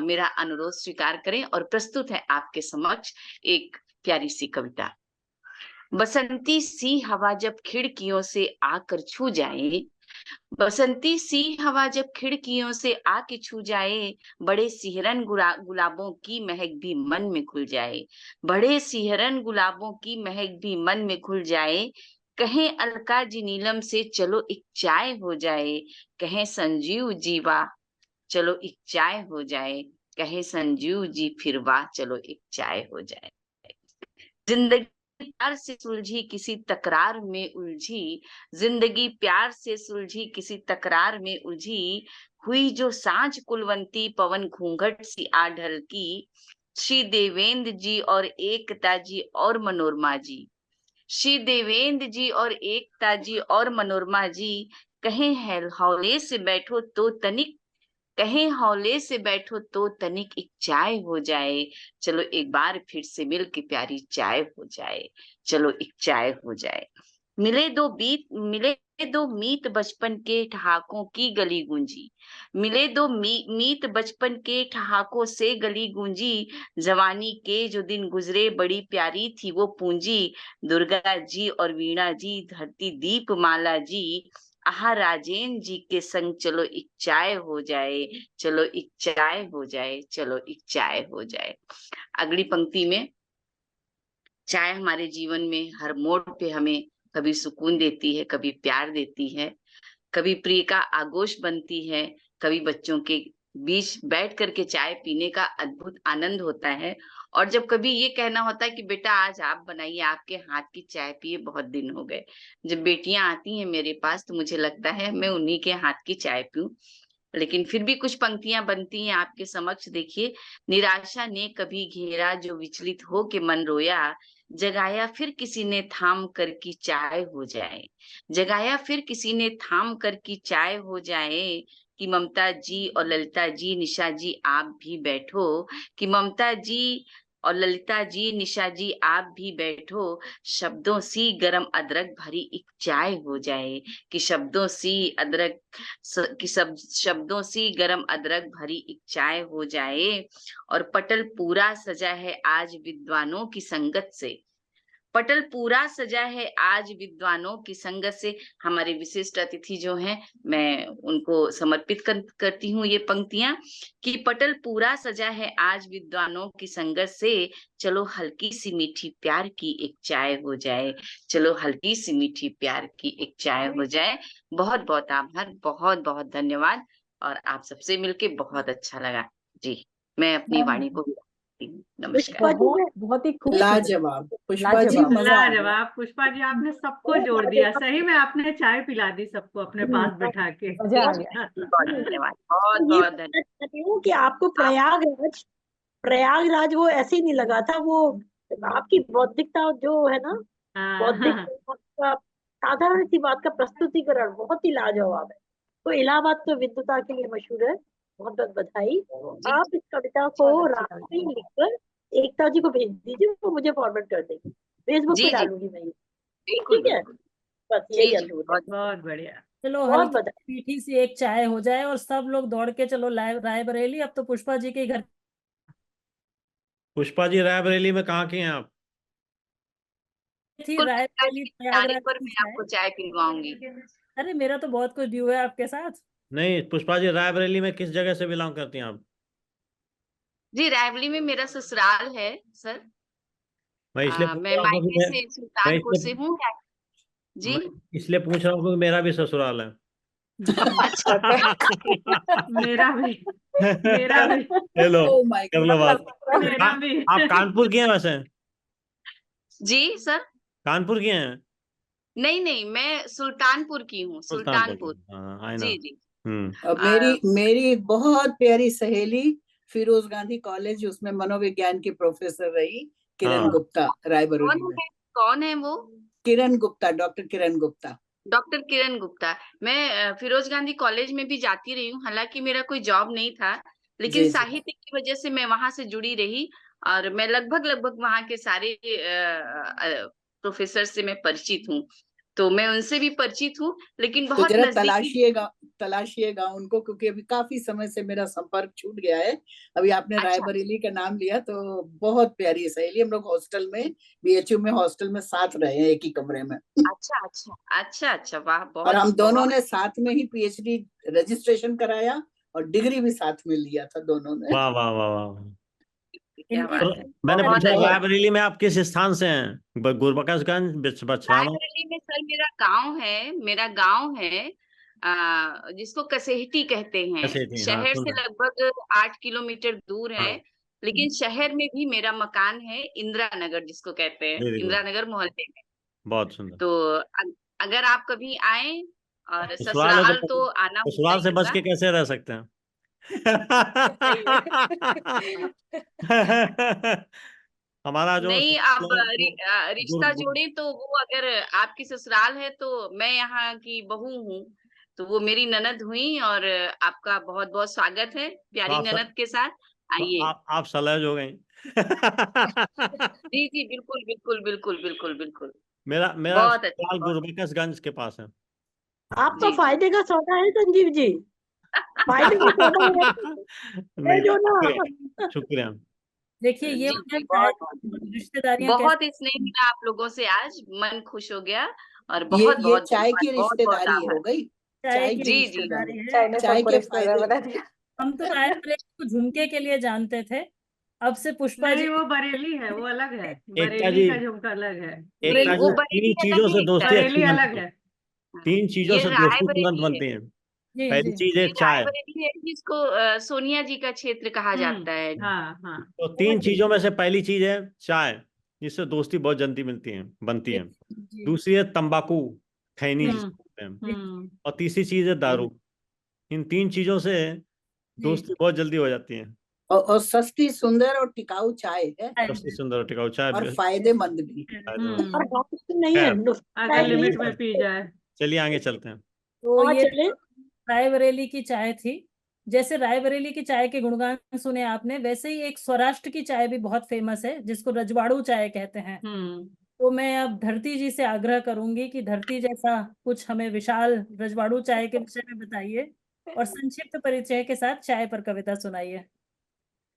मेरा अनुरोध स्वीकार करें। और प्रस्तुत है आपके समक्ष एक प्यारी सी कविता। बसंती सी हवा जब खिड़कियों से आकर छू जाए, बसंती सी हवा जब खिड़कियों से आके छू जाए, बड़े सिहरन गुलाबों की महक भी मन में घुल जाए, बड़े सिहरन गुलाबों की महक भी मन में घुल जाए। कहें अलका जी नीलम से चलो एक चाय हो जाए, कहें संजीव जीवा चलो एक चाय हो जाए, कहे संजीव जी फिर वाह चलो एक चाय हो जाए। जिंदगी प्यार से सुलझी किसी तकरार में उलझी, जिंदगी प्यार से सुलझी किसी तकरार में उलझी, हुई जो सांझ कुलवंती पवन घूंघट सी आ ढलकी, श्री देवेंद्र जी और एकता जी और मनोरमा जी, श्री देवेंद्र जी और एकता जी और मनोरमा जी, कहें है हौले से बैठो तो तनिक, कहें हौले से बैठो तो तनिक एक चाय हो जाए, चलो एक बार फिर से मिल के प्यारी चाय हो जाए, चलो एक चाय हो जाए। मिले दो मीत बचपन के ठहाकों की गली गूंजी, मिले दो मीत बचपन के ठहाकों से गली गूंजी, जवानी के जो दिन गुजरे बड़ी प्यारी थी वो पूंजी, दुर्गा जी और वीणा जी, धरती दीप माला जी, आहा राजेन जी के संग चलो एक चाय हो जाए, चलो एक चाय हो जाए, चलो एक चाय हो जाए। अगली पंक्ति में, चाय हमारे जीवन में हर मोड़ पे हमें कभी सुकून देती है, कभी प्यार देती है, कभी प्रिय का आगोश बनती है, कभी बच्चों के बीच बैठ करके चाय पीने का अद्भुत आनंद होता है। और जब कभी ये कहना होता है कि बेटा आज आप बनाइए, आपके हाथ की चाय पिए बहुत दिन हो गए, जब बेटियां आती हैं मेरे पास तो मुझे लगता है मैं उन्हीं के हाथ की चाय पीऊं। लेकिन फिर भी कुछ पंक्तियां बनती हैं आपके समक्ष, देखिए। निराशा ने कभी घेरा जो विचलित हो के मन रोया, जगाया फिर किसी ने थाम कर की चाय हो जाए, जगाया फिर किसी ने थाम कर की चाय हो जाए, कि ममता जी और ललिता जी, निशा जी आप भी बैठो, कि ममता जी और ललिता जी, निशा जी आप भी बैठो, शब्दों सी गरम अदरक भरी एक चाय हो जाए, कि शब्दों सी अदरक कि सब शब्दों सी गरम अदरक भरी एक चाय हो जाए। और पटल पूरा सजा है आज विद्वानों की संगत से, पटल पूरा सजा है आज विद्वानों की संगत से। हमारे विशिष्ट अतिथि जो हैं, मैं उनको समर्पित करती हूँ ये पंक्तियां, कि पटल पूरा सजा है आज विद्वानों की संगत से, चलो हल्की सी मीठी प्यार की एक चाय हो जाए, चलो हल्की सी मीठी प्यार की एक चाय हो जाए। बहुत बहुत आभार, बहुत बहुत धन्यवाद, और आप सबसे मिलके बहुत अच्छा लगा जी। मैं अपनी वाणी को करती हूँ। नमस्कार। पुष्पा जी बहुत मैं बहुत ही खूबसूरत, लाजवाब पुष्पा जी, लाजवाब। मजा आ गया। लाजवाब पुष्पा जी, आपने सबको बहुत जोड़ लाजवाब। दिया। सही में आपने चाय पिला दी सबको अपने पास बैठा के। मजा आ बहुत गया। बहुत धन्यवाद, बहुत ये बहुत बताना धन्यवाद। चाहती हूँ कि आपको प्रयागराज वो ऐसे ही नहीं लगा था। वो आपकी बौद्धिकता जो है ना, बौद्धिक हाँ, आपका साधारण सी बात का प्रस्तुतिकरण बहुत ही लाजवाब है। तो इलाहाबाद तो विद्वता के लिए मशहूर है। बहुत बहुत बधाई। जी आप इस कविता को बहुत अच्छी रात कविता में है। लिखकर एकता जी को भेज दीजिए, वो मुझे फॉरवर्ड कर देगी। फेसबुक पे जी जी, डालूंगी मैं ये। बिल्कुल ठीक है, बिल्कुल। बस जी यही जी, अनुरोध है। बहुत बहुत बढ़िया। चलो बहुत हल्की बधाई। मीठी सी एक चाय हो जाए और सब लोग दौड़ के चलो रायबरेली। अब तो पुष्पा जी के घर पुष्पा जी, रायबरेली में कहाँ की हैं आप? थी, बिल्कुल। रायबरेली जाने प्रयागराज पर की मैं चाय। आपको चाय पिलवाऊंगी। अरे मेरा तो बहुत कुछ ड्यू है आपके साथ। नहीं, पुष्पा जी, रायबरेली में किस जगह से बिलोंग करती हैं आप? जी, रायबरेली में मेरा ससुराल है सर। मैं इसलिए पूछ मैं रहा हूँ कि मायके से मैं सुल्तानपुर से इसलिए हूँ। जी। मैं इसलिए पूछ रहा हूँ क्योंकि मेरा भी ससुराल है। अच्छा। मेरा भी, मेरा भी, हेलो, ओ माय कर लो बात। मेरा भी। आप कानपुर की हैं वैसे? जी सर। कानपुर की हैं? नहीं नहीं, मैं सुल्तानपुर की हूँ, सुल्तानपुर सुल्तानपुर। की, हाँ, आई नो। जी जी। अब आ, मेरी बहुत प्यारी सहेली फिरोज गांधी कॉलेज, उसमें मनोविज्ञान की प्रोफेसर रही, किरण हाँ, गुप्ता, रायबरेली कौन में। है, कौन है वो? किरण गुप्ता, डॉक्टर किरण गुप्ता। डॉक्टर किरण गुप्ता। मैं फिरोज गांधी कॉलेज में भी जाती रही हूँ, हालांकि मेरा कोई जॉब नहीं था, लेकिन जी जी। साहित्य की वजह से मैं वहां से जुड़ी रही। और मैं लगभग लगभग वहां के सारे प्रोफेसर से मैं परिचित हूँ। तो मैं उनसे भी परिचित हूँ, लेकिन तो बहुत जरा नजदीकी। तलाशिएगा उनको, क्योंकि अभी काफी समय से मेरा संपर्क छूट गया है। अभी आपने अच्छा रायबरेली का नाम लिया, तो बहुत प्यारी सहेली। हम लोग हॉस्टल में, बीएचयू में हॉस्टल में साथ रहे हैं, एक ही कमरे में। अच्छा अच्छा अच्छा अच्छा, वाह, और बहुत हम दोनों बहुत। ने साथ में ही पीएचडी रजिस्ट्रेशन कराया और डिग्री भी साथ में लिया था दोनों ने। वाह वाह वाह वाह। क्या इनकी तो बात है, मैंने बहुत पूछा, अच्छा। रायबरेली में आप किस स्थान से हैं? गुरबख्शगंज, बछराना? रायबरेली में सर मेरा गांव है, मेरा गांव है जिसको कसेहटी कहते हैं। कैसे थी? हाँ, शहर सुन से रहे लगभग 8 किलोमीटर दूर हैं। है। हाँ, लेकिन शहर में भी मेरा मकान है, इंदिरा नगर जिसको कहते हैं, वेरी गुड, इंदिरा नगर मोहल्ले में। बहुत सुंदर। तो अगर आप कभी आए, और ससुराल है ससुराल तो तो आना होता ससुराल ही से बच होगा। के कैसे रह सकते हैं? सही है। हमारा जो नहीं, आप ससुराल है वो रिश्ता जोड़े तो वो, अगर आपकी ससुराल है तो मैं यहाँ की बहू हूँ, तो वो मेरी ननद हुई। और आपका बहुत बहुत स्वागत है तो प्यारी ननद के साथ। तो आइए। आप सलज हो गई। जी जी, बिल्कुल बिल्कुल बिल्कुल बिल्कुल बिल्कुल। मेरा बहुत अच्छा, ससुराल बहुत। गुरबख्शगंज के पास है। आपका जी जी। फायदे का सौदा है संजीव जी। फायदे का सौदा है नहीं, जो ना। शुक्रिया शुक्रिया। देखिए ये जी होता जी, है बहुत रिश्तेदारियां बहुत कैसे। स्नेह मिला आप लोगों से, आज मन खुश हो गया। और ये बहुत ये बहुत चाय धन्यवाद, की बहुत बहुत रिश्तेदारी हो आभार। गई। चाय चाय की की जी जी। रिश्तेदारी। रिश्तेदारी है। चाय ने चाय सबको के रिश्तेदार फायदे। बना दिया। हम तो रायबरेली को झुमके के लिए जानते थे, अब से पुष्पा जी नहीं, वो बरेली है, वो अलग है। एकता बरेली जी, का झुमका अलग है। नहीं, एकता वो जी, तीन बरेली अलग चीजों है, से एकता दोस्ती जी। अच्छी बरेली अलग बनती है। है। हाँ, तीन चीजों ये से दोस्ती तुरंत रायबरेली है। बनती है। जी पहली जी चीज है ये चाय। रायबरेली है जिसको सोनिया जी का क्षेत्र कहा जाता है। हाँ हाँ। तो तीन चीजों में से पहली चीज है चाय, जिससे दोस्ती बहुत जल्दी बनती जी है। जी दूसरी है तंबाकू, खैनी जी जिसको कहते हैं। जी हम्म। और तीसरी चीज है दारू। इन तीन चीजों से जी दोस्ती बहुत जल्दी हो जाती है। और सस्ती, सुंदर और टिकाऊ चाय है, सबसे सुंदर और टिकाऊ चाय और फायदेमंद भी। फायदेमंद। और हाउस नहीं है, खैर, अगर नुकसान नहीं लिमिट है। में पी जाए। चलिए आगे चलते हैं। तो हाँ ये चले। रायबरेली की चाय थी। जैसे रायबरेली की चाय के गुणगान सुने आपने, वैसे ही एक सौराष्ट्र की चाय भी बहुत फेमस है जिसको रजवाड़ू चाय कहते हैं। हम्म। तो मैं अब धरती जी से आग्रह करूंगी कि धरती जैसा कुछ हमें विशाल रजवाड़ू चाय के विषय में बताइए और संक्षिप्त परिचय के साथ चाय पर कविता सुनाइए।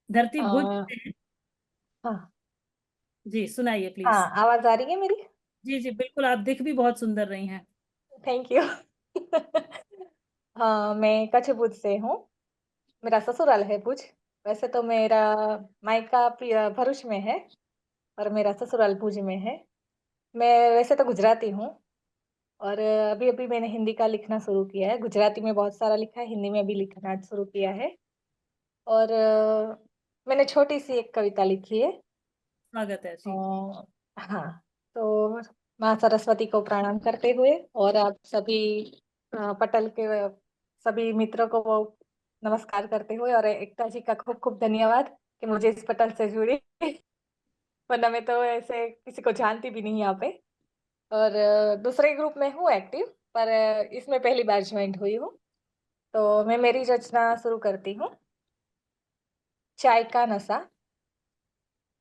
धरती भुज हाँ, से है। जी सुनाइए प्लीज। आवाज आ रही है मेरी? जी जी बिल्कुल, आप दिख भी बहुत सुंदर रही हैं। Thank you. हाँ, मैं कच्छ भुज से हूँ। मेरा ससुराल है भुज। वैसे तो मेरा मायका भरूच में है और मेरा ससुराल भुज में है। मैं वैसे तो गुजराती हूँ और अभी अभी मैंने हिंदी का लिखना शुरू किया है। गुजराती में बहुत सारा लिखा है, हिंदी में भी लिखना शुरू किया है। और मैंने छोटी सी एक कविता लिखी है। स्वागत है जी। हाँ, तो माँ सरस्वती को प्रणाम करते हुए और आप सभी पटल के सभी मित्रों को वो नमस्कार करते हुए, और एकता जी का खूब खूब धन्यवाद कि मुझे इस पटल से जुड़ी, वरना मैं तो ऐसे किसी को जानती भी नहीं यहाँ पे। और दूसरे ग्रुप में हूँ एक्टिव, पर इसमें पहली बार ज्वाइन हुई हूँ। तो मैं मेरी रचना शुरू करती हूँ। चाय का नशा।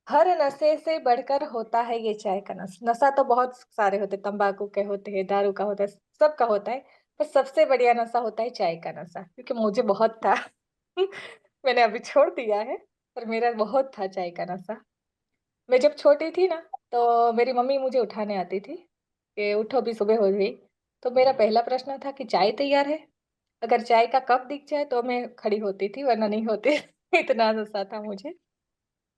हर नशे से बढ़कर होता है ये चाय का नशा। नशा तो बहुत सारे होते, तंबाकू के होते हैं, दारू का होता है, सबका होता है, पर सबसे बढ़िया नशा होता है चाय का नशा, क्योंकि मुझे बहुत था। मैंने अभी छोड़ दिया है, पर मेरा बहुत था चाय का नशा। मैं जब छोटी थी ना, तो मेरी मम्मी मुझे उठाने आती थी कि उठो भी, सुबह हो गई। तो मेरा पहला प्रश्न था कि चाय तैयार है। अगर चाय का कप दिख जाए तो मैं खड़ी होती थी, वरना नहीं होती। इतना नशा था मुझे।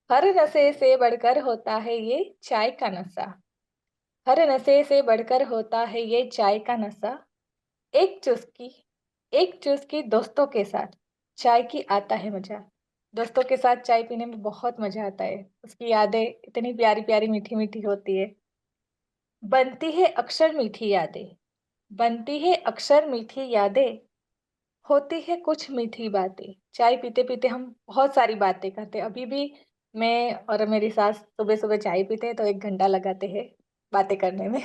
हर नशे से बढ़कर होता है ये चाय का नशा। हर नशे से बढ़कर होता है ये चाय का नशा। एक चुस्की, एक चुस्की दोस्तों के साथ चाय की आता है मजा। दोस्तों के साथ चाय पीने में बहुत मजा आता है। उसकी यादें इतनी प्यारी प्यारी मीठी मीठी होती है। बनती है अक्सर मीठी यादें, बनती है अक्सर मीठी यादें, होती है कुछ मीठी बातें। चाय पीते पीते हम बहुत सारी बातें करते हैं। अभी भी मैं और मेरी सास सुबह सुबह चाय पीते हैं तो 1 घंटा लगाते हैं बातें करने में।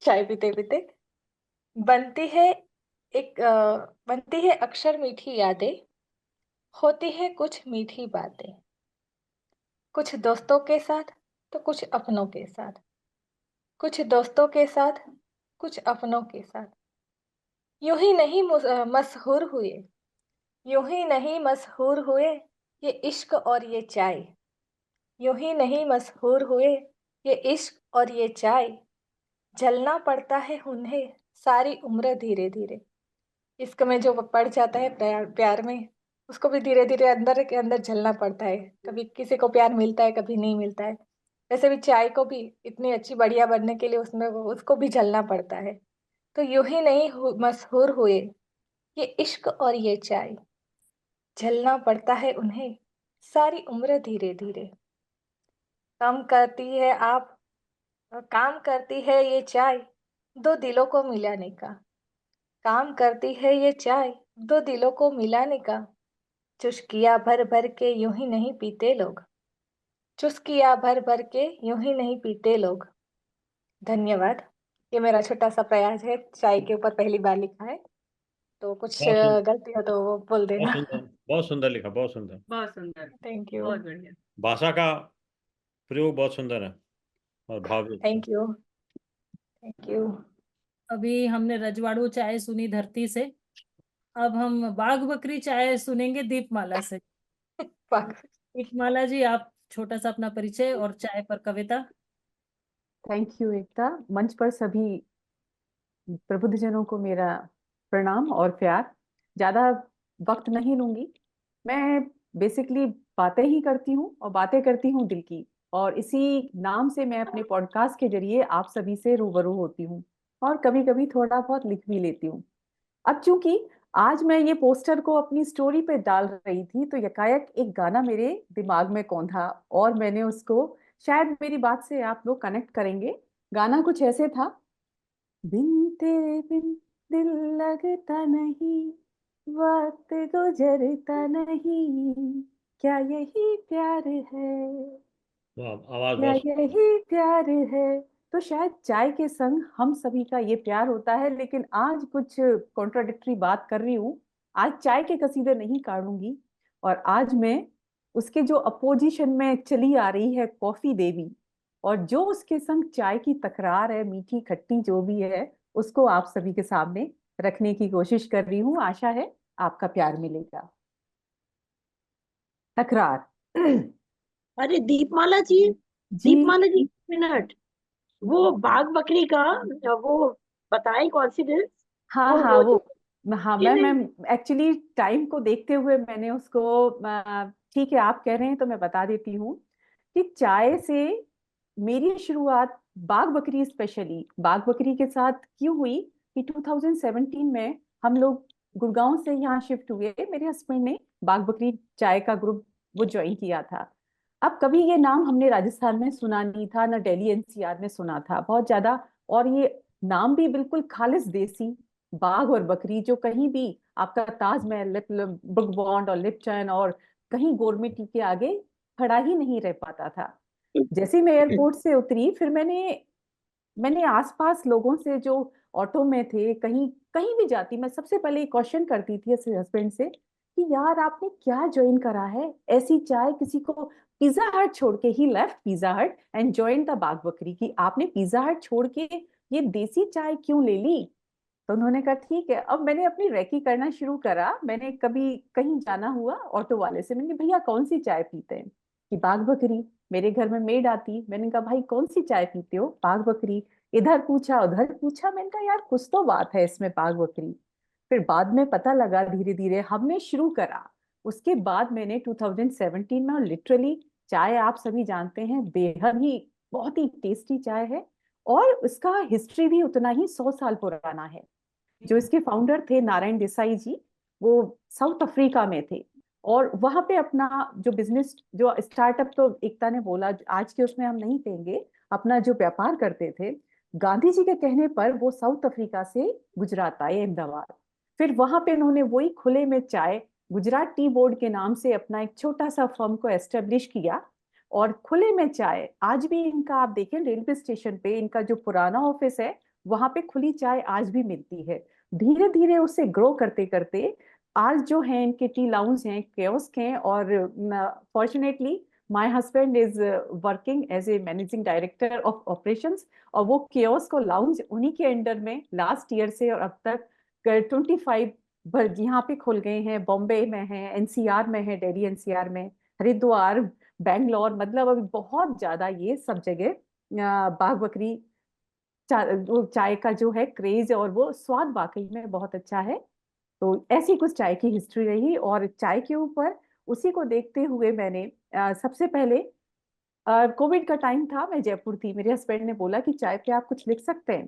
चाय पीते पीते बनती है बनती है अक्सर मीठी यादें, होती है कुछ मीठी बातें, कुछ दोस्तों के साथ तो कुछ अपनों के साथ, कुछ दोस्तों के साथ कुछ अपनों के साथ। यूं ही नहीं मशहूर हुए, यूं ही नहीं मशहूर हुए ये इश्क और ये चाय। यूं ही नहीं मशहूर हुए ये इश्क और ये चाय। जलना पड़ता है उन्हें सारी उम्र धीरे धीरे। इश्क में जो पड़ जाता है प्यार प्यार में, उसको भी धीरे धीरे अंदर के अंदर जलना पड़ता है। कभी किसी को प्यार मिलता है, कभी नहीं मिलता है। वैसे भी चाय को भी इतनी अच्छी बढ़िया बनने के लिए उसमें उसको भी जलना पड़ता है। तो यूं ही नहीं मशहूर हुए ये इश्क और ये चाय। झेलना पड़ता है उन्हें सारी उम्र धीरे धीरे। काम करती है आप काम करती है ये चाय दो दिलों को मिलाने का। काम करती है ये चाय दो दिलों को मिलाने का। चुस्किया भर भर के यूं ही नहीं पीते लोग। चुस्किया भर भर के यूं ही नहीं पीते लोग। धन्यवाद। ये मेरा छोटा सा प्रयास है, चाय के ऊपर पहली बार लिखा है, तो कुछ बहुत सुंदर, गलती हो तो वो बोल बहुत देना। सुंदर, बहुत सुंदर लिखा, बहुत सुंदर। बहुत सुंदर। Thank you. बहुत बढ़िया। भाषा का प्रयोग बहुत सुंदर है और भावयुक्त है। Thank you. Thank you. अभी हमने रजवाड़ू चाय सुनी धरती से, अब हम बाघ बकरी चाय सुनेंगे दीपमाला से। दीपमाला जी, आप छोटा सा अपना परिचय और चाय पर कविता। थैंक यू एकता। मंच पर सभी प्रबुद्धजनों को मेरा प्रणाम और प्यार। ज्यादा वक्त नहीं लूंगी। मैं बेसिकली बातें ही करती हूँ और बातें करती हूँ दिल की, और इसी नाम से मैं अपने पॉडकास्ट के जरिए आप सभी से रूबरू होती हूँ और कभी कभी थोड़ा बहुत लिख भी लेती हूँ। अब चूंकि आज मैं ये पोस्टर को अपनी स्टोरी पे डाल रही थी, तो यकायक एक गाना मेरे दिमाग में कौंधा और मैंने उसको, शायद मेरी बात से आप लोग कनेक्ट करेंगे। गाना कुछ ऐसे था। बिन तेरे बिन दिल लगता नहीं, वक्त गुजरता नहीं, क्या यही प्यार है, वाह, आवाज क्या बहुत यही प्यार है। तो शायद चाय के संग हम सभी का ये प्यार होता है, लेकिन आज कुछ कॉन्ट्राडिक्टरी बात कर रही हूँ। आज चाय के कसीदे नहीं काढ़ूंगी, और आज मैं उसके जो अपोजिशन में चली आ रही है कॉफी देवी, और जो उसके संग चाय की तकरार है, मीठी खट्टी जो भी है, उसको आप सभी के सामने रखने की कोशिश कर रही हूँ। आशा है आपका प्यार मिलेगा। तकरार। अरे दीपमाला जी, जी। दीपमाला जी, 1 मिनट। वो बाघ बकरी का वो बताएं कॉन्फिडेंस। हाँ हाँ, वो वो, तो हाँ कि मैं नहीं। एक्चुअली टाइम को देखते हुए मैंने उसको, ठीक है आप कह रहे हैं तो मैं बता देती हूँ कि चाय से मेरी शुरुआत बाघ बकरी, स्पेशली बाघ बकरी के साथ क्यों हुई कि 2017 में हम लोग गुड़गांव से यहाँ शिफ्ट हुए। मेरे हस्बैंड ने बाघ बकरी चाय का ग्रुप वो ज्वाइन किया था। अब कभी ये नाम हमने राजस्थान में सुना नहीं था, ना दिल्ली एनसीआर में सुना था बहुत ज्यादा। और ये नाम भी बिल्कुल खालिस देसी, बाघ और बकरी, जो कहीं भी आपका ताजमहल, ब्रुक बॉन्ड और लिप्टन और कहीं गोरमेटी के आगे खड़ा ही नहीं रह पाता था। जैसे मैं एयरपोर्ट से उतरी, फिर मैंने आसपास लोगों से जो ऑटो में थे, कहीं कहीं भी जाती, मैं सबसे पहले क्वेश्चन करती थी अपने हस्बैंड से कि यार आपने क्या ज्वाइन करा है, ऐसी चाय किसी को। पिज्जा हट छोड़ के, ही लेफ्ट पिज्जा हट एंड ज्वाइन द बाघ बकरी, की आपने पिज्जा हट छोड़ के ये देसी चाय क्यों ले ली। तो उन्होंने कहा ठीक है। अब मैंने अपनी रेकी करना शुरू करा। मैंने कभी कहीं जाना हुआ, ऑटो वाले से मैंने, भैया कौन सी चाय पीते हैं, कि बाघ बकरी। मेरे घर में मेड आती, मैंने कहा भाई कौन सी चाय पीते हो, बाघ बकरी। इधर पूछा उधर पूछा, मैंने कहा यार कुछ तो बात है इसमें, बाघ बकरी। फिर बाद में पता लगा, धीरे धीरे हमने शुरू करा। उसके बाद मैंने 2017 में, और लिटरली चाय आप सभी जानते हैं बेहद ही बहुत ही टेस्टी चाय है, और उसका हिस्ट्री भी उतना ही 100 साल पुराना है। जो इसके फाउंडर थे नारायण देसाई जी, वो साउथ अफ्रीका में थे, और वहां पे अपना जो बिजनेस, जो स्टार्टअप, तो एकता ने बोला आज के उसमें हम नहीं कहेंगे, अपना जो व्यापार करते थे, गांधी जी के कहने पर वो साउथ अफ्रीका से गुजरात आए, अहमदाबाद। फिर वहां पे उन्होंने वही खुले में चाय, गुजरात टी बोर्ड के नाम से अपना एक छोटा सा फर्म को एस्टेब्लिश किया। और खुले में चाय आज भी इनका, आप देखें रेलवे स्टेशन पे इनका जो पुराना ऑफिस है, वहां पे खुली चाय आज भी मिलती है। धीरे धीरे उसे ग्रो करते करते आज जो है इनके टी लाउंज हैं, कियोस्क हैं, और fortunately my husband is working as a managing director of operations, और वो कियोस्क और लाउंज उन्हीं के अंडर में लास्ट ईयर से और अब तक 25 यहाँ पे खुल गए हैं। बॉम्बे में है, एनसीआर में है, दिल्ली एनसीआर में, हरिद्वार, बैंगलोर, मतलब अभी बहुत ज्यादा ये सब जगह बाघ बकरी वो चाय का जो है क्रेज, और वो स्वाद वाकई में बहुत अच्छा है। तो ऐसी कुछ चाय की हिस्ट्री रही। और चाय के ऊपर उसी को देखते हुए मैंने सबसे पहले, कोविड का टाइम था, मैं जयपुर थी, मेरे हस्बैंड ने बोला कि चाय पे आप कुछ लिख सकते हैं।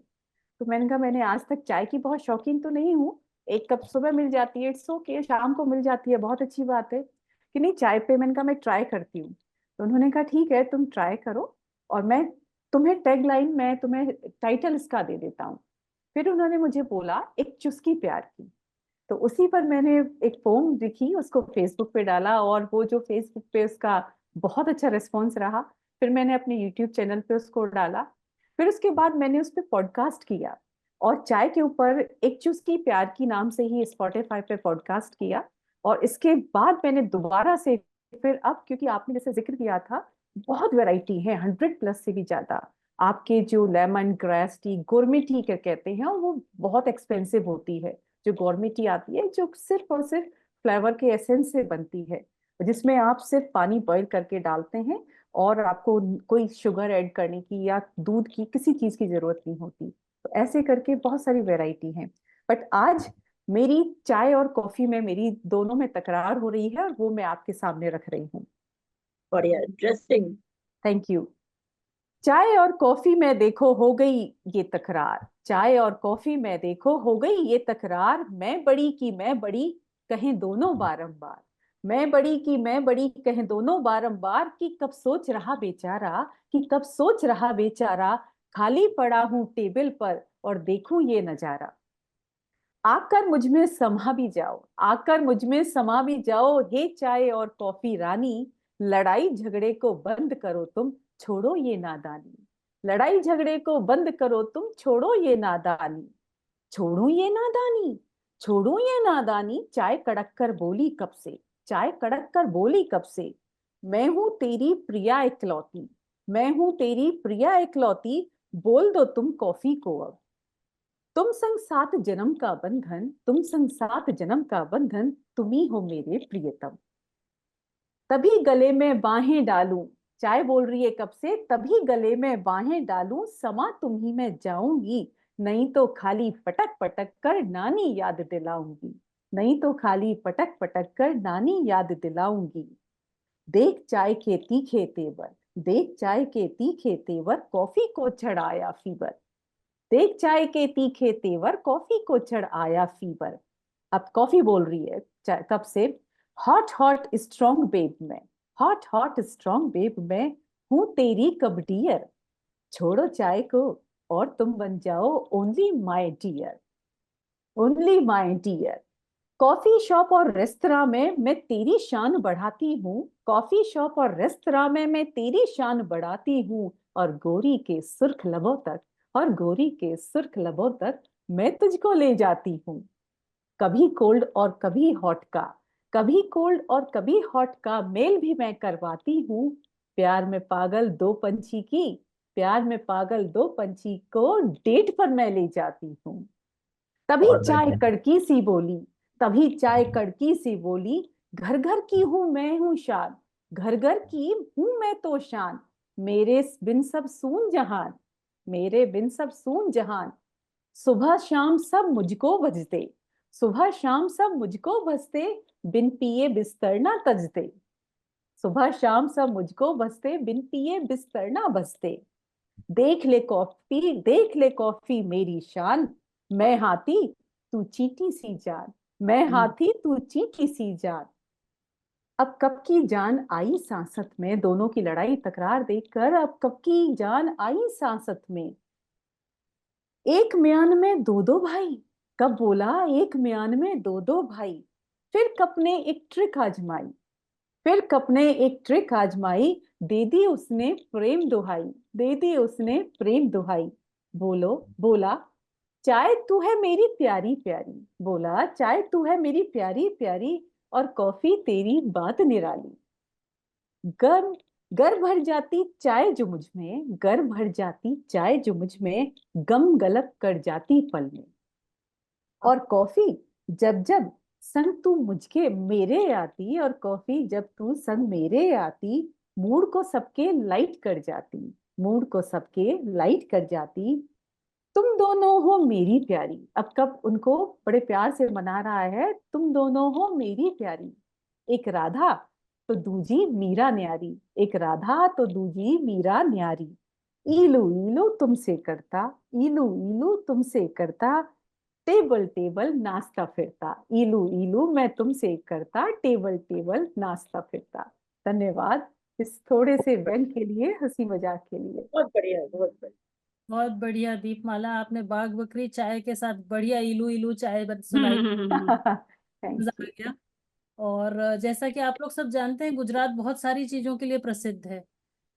तो मैंने कहा मैंने आज तक चाय की बहुत शौकीन तो नहीं हूँ, एक कप सुबह मिल जाती है इट्स ओके, शाम को मिल जाती है बहुत अच्छी बात है, कि नहीं चाय पे। मैंने कहा मैं ट्राई करती हूँ। तो उन्होंने कहा ठीक है तुम ट्राई करो, और मैं तुम्हें टैगलाइन, मैं तुम्हें टाइटल इसका दे देता हूँ। फिर उन्होंने मुझे बोला एक चुस्की प्यार की। तो उसी पर मैंने एक पोम लिखी, उसको फेसबुक पे डाला, और वो जो फेसबुक पे उसका बहुत अच्छा रिस्पॉन्स रहा। फिर मैंने अपने यूट्यूब चैनल पे उसको डाला। फिर उसके बाद मैंने उस पर पॉडकास्ट किया, और चाय के ऊपर एक चुस्की प्यार की नाम से ही स्पॉटिफाई पे पॉडकास्ट किया। और इसके बाद मैंने दोबारा से फिर, अब क्योंकि आपने जैसे जिक्र किया था, बहुत वैरायटी है, 100+ से भी ज्यादा। आपके जो लेमन ग्रास टी, गोरमे टी कहते हैं, और वो बहुत एक्सपेंसिव होती है। जो गोरमे टी आती है, जो सिर्फ और सिर्फ फ्लेवर के एसेंस से बनती है, जिसमें आप सिर्फ पानी बॉईल करके डालते हैं, और आपको कोई शुगर ऐड करने की या दूध की किसी चीज की जरूरत नहीं होती। तो ऐसे करके बहुत सारी वैरायटी है। बट आज मेरी चाय और कॉफी में, मेरी दोनों में तकरार हो रही है, और वो मैं आपके सामने रख रही हूँ। बढ़िया, इंटरेस्टिंग। Thank you. चाय और कॉफी में देखो हो गई ये तकरार, चाय और कॉफी में देखो हो गई ये तकरार, मैं बड़ी की मैं बड़ी कहें दोनों बारंबार, मैं बड़ी की मैं बड़ी कहें दोनों बारंबार, कि कब सोच रहा बेचारा, कि कब सोच रहा बेचारा, खाली पड़ा हूं टेबल पर और देखूं ये नजारा। आकर मुझ में समा भी जाओ, आकर मुझ में समा भी जाओ, हे चाय और कॉफी रानी, लड़ाई झगड़े को बंद करो तुम, छोड़ो ये नादानी, लड़ाई झगड़े को बंद करो तुम, छोड़ो ये नादानी, छोड़ो ये नादानी, छोड़ो ये नादानी। चाय कड़क कर बोली कब से, चाय कड़क कर बोली कब से, मैं हूं तेरी प्रिया इकलौती, मैं हूं तेरी प्रिया इकलौती, बोल दो तुम कॉफी को अब, तुम संग 7 जन्म का बंधन, तुम संग 7 जन्म का बंधन, तुम्ही हो मेरे प्रियतम। तभी गले में बाहें डालूं, चाय बोल रही है कब से, तभी गले में बाहें डालूं, समा तुम ही मैं जाऊंगी, नहीं तो खाली पटक पटक कर नानी याद दिलाऊंगी, नहीं तो खाली पटक पटक कर नानी याद दिलाऊंगी। देख चाय के तीखे तेवर, देख चाय के तीखे तेवर, कॉफी को चढ़ाया फीवर, देख चाय के तीखे तेवर, कॉफी को चढ़ आया फीवर। अब कॉफी बोल रही है कब से, हॉट हॉट स्ट्रॉन्ग बेब में, हॉट हॉट स्ट्रॉन्ग बेब मैं हूँ तेरी कब डियर, छोड़ो चाय को और तुम बन जाओ only my dear, only my dear. Coffee shop और रेस्तरां में मैं तेरी शान बढ़ाती हूँ, कॉफी शॉप और रेस्तरां में मैं तेरी शान बढ़ाती हूँ, और गोरी के सुर्ख लबों तक, और गोरी के सुर्ख लबों तक मैं तुझको ले जाती हूँ। कभी कोल्ड और कभी हॉट का, कभी कोल्ड और कभी हॉट का मेल भी मैं करवाती हूँ। प्यार में पागल दो पंछी की, प्यार में पागल दो पंछी को डेट पर मैं ले जाती हूँ। तभी बहुत चाय बढ़िया। कड़की सी बोली, तभी चाय कड़की सी बोली, घर घर की हूं मैं हूं शान, घर घर की हूं मैं तो शान, मेरे बिन सब सून जहान, मेरे बिन सब सून जहान। सुबह शाम सब मुझको भजते, सुबह शाम सब मुझको भजते, बिन पिए बिस्तर ना तजते, सुबह शाम सब मुझको भजते, बिन पिए बिस्तर ना भजते। देख ले कॉफी, देख ले कॉफी मेरी शान, मैं हाथी तू चींटी सी जान, मैं हाथी तू चींटी सी जान। अब कब की जान आई सांसत में, दोनों की लड़ाई तकरार देखकर अब कब की जान आई सांसत में। एक म्यान में दो दो भाई, कब बोला एक म्यान में दो दो भाई, फिर कप ने एक ट्रिक आजमाई, फिर कप ने एक ट्रिक आजमाई, दे दी उसने प्रेम दुहाई, दे दी उसने प्रेम दुहाई। बोलो बोला चाय तू है मेरी प्यारी प्यारी, बोला चाय तू है मेरी प्यारी प्यारी, और कॉफी तेरी बात निराली। गर्म गर भर जाती चाय जो मुझ में, गर भर जाती चाय जो मुझ में, गम गलत कर जाती पल में। और कॉफी जब जब संग तू मुझके मेरे आती, और कॉफी जब तू संग मेरे आती, मूड को सबके लाइट कर जाती, मूड को सबके लाइट कर जाती। तुम दोनों हो मेरी प्यारी, अब कब उनको बड़े प्यार से मना रहा है, तुम दोनों हो मेरी प्यारी, एक राधा तो दूजी मीरा न्यारी, एक राधा तो दूजी मीरा न्यारी। ईलू ईलू तुमसे करता, ईलू ईलू तुमसे करता, टेबल टेबल नाचता फिरता, ईलू ईलू मैं तुमसे करता, टेबल टेबल नाचता फिरता। धन्यवाद इस थोड़े से व्यंग के लिए, हंसी मजाक के लिए। बहुत बढ़िया, बहुत बढ़िया। बहुत बढ़िया दीपमाला, आपने बाघ बकरी चाय के साथ बढ़िया इलू इलू चाय सुनाई, थैंक मजा आ यू। गया। और जैसा कि आप लोग सब जानते हैं, गुजरात बहुत सारी चीजों के लिए प्रसिद्ध है।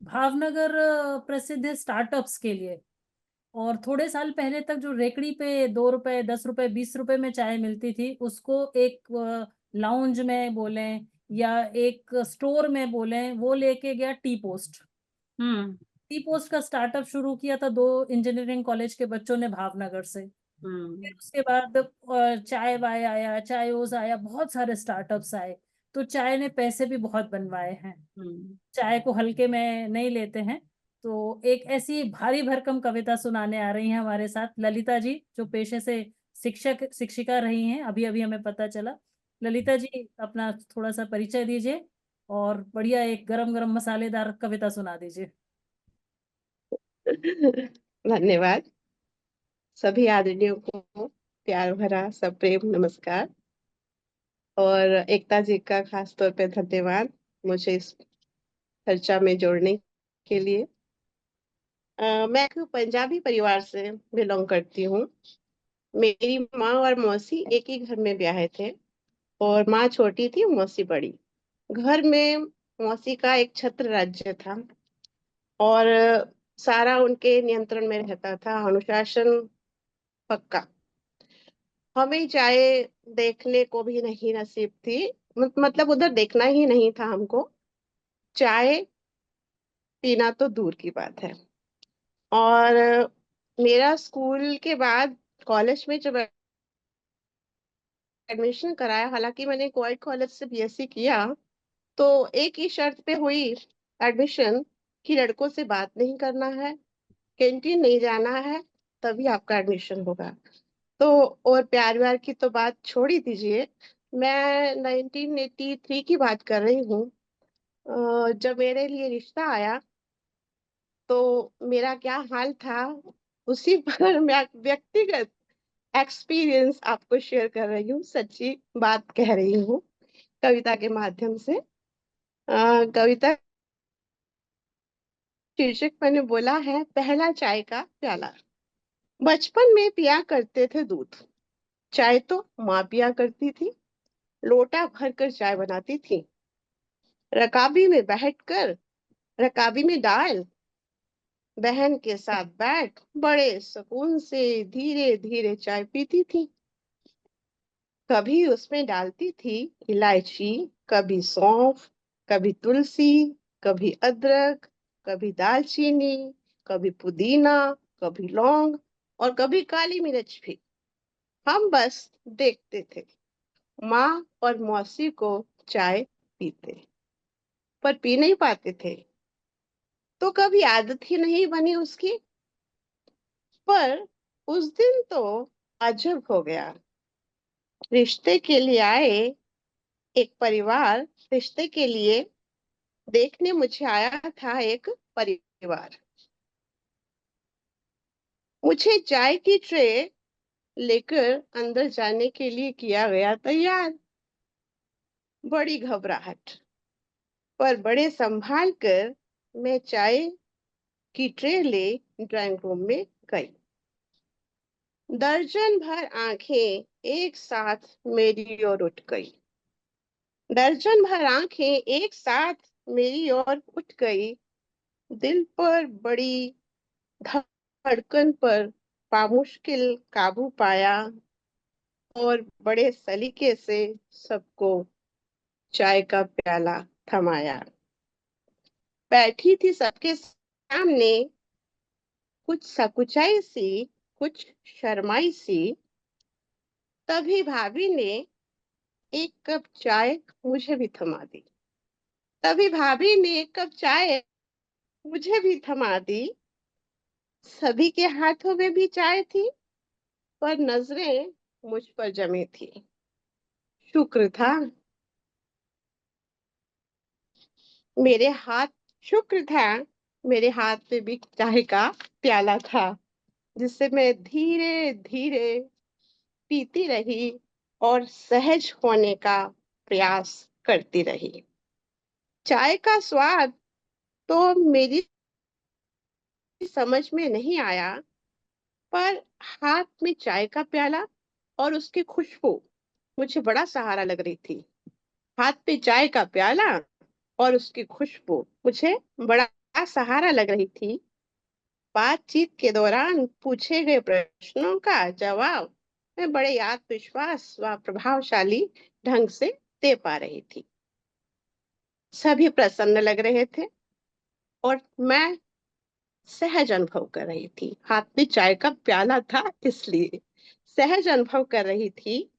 भावनगर प्रसिद्ध है स्टार्टअप्स के लिए। और थोड़े साल पहले तक जो रेकड़ी पे 2 रुपए 10 रुपए 20 रुपए में चाय मिलती थी, उसको एक लाउंज में बोले या एक स्टोर में बोले, वो लेके गया टी पोस्ट। टी पोस्ट का स्टार्टअप शुरू किया था 2 इंजीनियरिंग कॉलेज के बच्चों ने भावनगर से। फिर उसके बाद चाय वाय आया, चायोस आया, बहुत सारे स्टार्टअप्स आए। तो चाय ने पैसे भी बहुत बनवाए हैं, चाय को हल्के में नहीं लेते हैं। तो एक ऐसी भारी भरकम कविता सुनाने आ रही हैं हमारे साथ ललिता जी, जो पेशे से शिक्षक शिक्षिका रही हैं, अभी अभी हमें पता चला। ललिता जी, अपना थोड़ा सा परिचय दीजिए और बढ़िया एक गरम गरम मसालेदार कविता सुना दीजिए। धन्यवाद। सभी आदरणियों को प्यार भरा सब प्रेम नमस्कार, और एकता जी का खास तौर पे धन्यवाद मुझे इस चर्चा में जोड़ने के लिए। मैं एक पंजाबी परिवार से बिलोंग करती हूँ। मेरी माँ और मौसी एक ही घर में ब्याहे थे, और माँ छोटी थी, मौसी बड़ी। घर में मौसी का एक छत्र राज्य था, और सारा उनके नियंत्रण में रहता था, अनुशासन पक्का। हमें चाय देखने को भी नहीं नसीब थी, मतलब उधर देखना ही नहीं था हमको, चाय पीना तो दूर की बात है। और मेरा स्कूल के बाद कॉलेज में जब एडमिशन कराया, हालांकि मैंने क्वाइट कॉलेज से बीएससी किया, तो एक ही शर्त पे हुई एडमिशन कि लड़कों से बात नहीं करना है, कैंटीन नहीं जाना है, तभी आपका एडमिशन होगा। तो और प्यार व्यार की तो बात छोड़ ही दीजिए, मैं 1983 की बात कर रही हूँ। जब मेरे लिए रिश्ता आया तो मेरा क्या हाल था, उसी पर मैं व्यक्तिगत एक्सपीरियंस आपको शेयर कर रही हूँ, सच्ची बात कह रही हूँ कविता के माध्यम से। कविता शीर्षक मैंने बोला है पहला चाय का प्याला। बचपन में पिया करते थे दूध, चाय तो माँ पिया करती थी, लोटा भर कर चाय बनाती थी। रकाबी में बैठकर, रकाबी में डाल बहन के साथ बैठ बड़े सुकून से धीरे धीरे चाय पीती थी। कभी उसमें डालती थी इलायची, कभी सौंफ, कभी तुलसी, कभी अदरक, कभी दालचीनी, कभी पुदीना, कभी लौंग और कभी काली मिर्च भी। हम बस देखते थे माँ और मौसी को चाय पीते, पर पी नहीं पाते थे, तो कभी आदत ही नहीं बनी उसकी। पर उस दिन तो अजब हो गया। रिश्ते के लिए आए एक परिवार, रिश्ते के लिए देखने मुझे आया था एक परिवार। मुझे चाय की ट्रे लेकर अंदर जाने के लिए किया गया तैयार। बड़ी घबराहट, पर बड़े संभाल कर मैं चाय की ट्रे ले ड्राइंग रूम में गई। दर्जन भर आंखें एक साथ मेरी ओर उठ गई। दर्जन भर आंखें एक साथ मेरी ओर उठ गई। दिल पर बड़ी धड़कन पर बामुश्किल काबू पाया और बड़े सलीके से सबको चाय का प्याला थमाया। बैठी थी सबके सामने, कुछ सकुचाई सी, कुछ शर्माई सी। तभी भाभी ने एक कप चाय मुझे भी थमा दी। तभी भाभी ने एक कप चाय मुझे भी थमा दी। सभी के हाथों में भी चाय थी, पर नजरें मुझ पर जमी थी। शुक्र था मेरे हाथ शुक्र था मेरे हाथ में भी चाय का प्याला था, जिससे मैं धीरे धीरे पीती रही और सहज होने का प्रयास करती रही। चाय का स्वाद तो मेरी समझ में नहीं आया, पर हाथ में चाय का प्याला और उसकी खुशबू मुझे बड़ा सहारा लग रही थी। हाथ पे चाय का प्याला और उसकी खुशबू मुझे बड़ा सहारा लग रही थी। बातचीत के दौरान पूछे गए प्रश्नों का जवाब मैं बड़े आत्मविश्वास व प्रभावशाली ढंग से दे पा रही थी। सभी प्रसन्न लग रहे थे और मैं सहज अनुभव कर रही थी। हाथ में चाय का प्याला था इसलिए सहज अनुभव कर रही थी।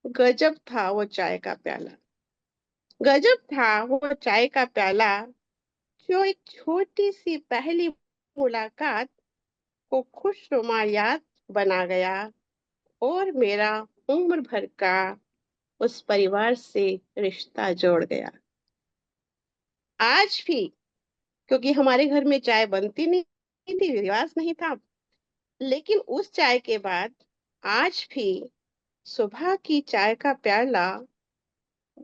गजब था वो चाय का प्याला, गजब था वो चाय का प्याला, जो एक छोटी सी पहली मुलाकात को खुशनुमा याद बना गया और मेरा उम्र भर का उस परिवार से रिश्ता जोड़ गया। आज भी, क्योंकि हमारे घर में चाय बनती नहीं थी, रिवाज नहीं था, लेकिन उस चाय के बाद आज भी सुबह की चाय का प्याला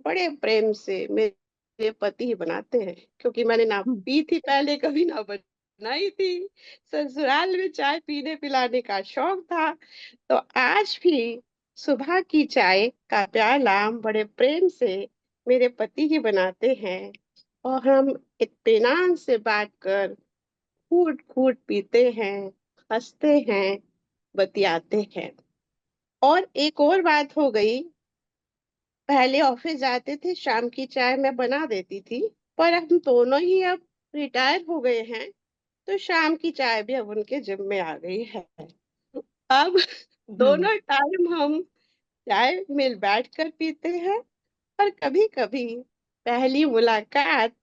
बड़े प्रेम से मेरे पति ही बनाते हैं, क्योंकि मैंने ना पी थी पहले, कभी ना बनाई थी। ससुराल में चाय पीने पिलाने का शौक था, तो आज भी सुबह की चाय का प्याला बड़े प्रेम से मेरे पति ही बनाते हैं और हम इत्मीनान से बात कर घूट घूट पीते हैं, हंसते हैं, बतियाते हैं। और एक और बात हो गई, पहले ऑफिस जाते थे, शाम की चाय मैं बना देती थी, पर हम दोनों ही अब रिटायर हो गए हैं, तो शाम की चाय भी अब उनके जिम्मे आ गई है। अब दोनों टाइम हम चाय मिल बैठ कर पीते हैं और कभी कभी पहली मुलाकात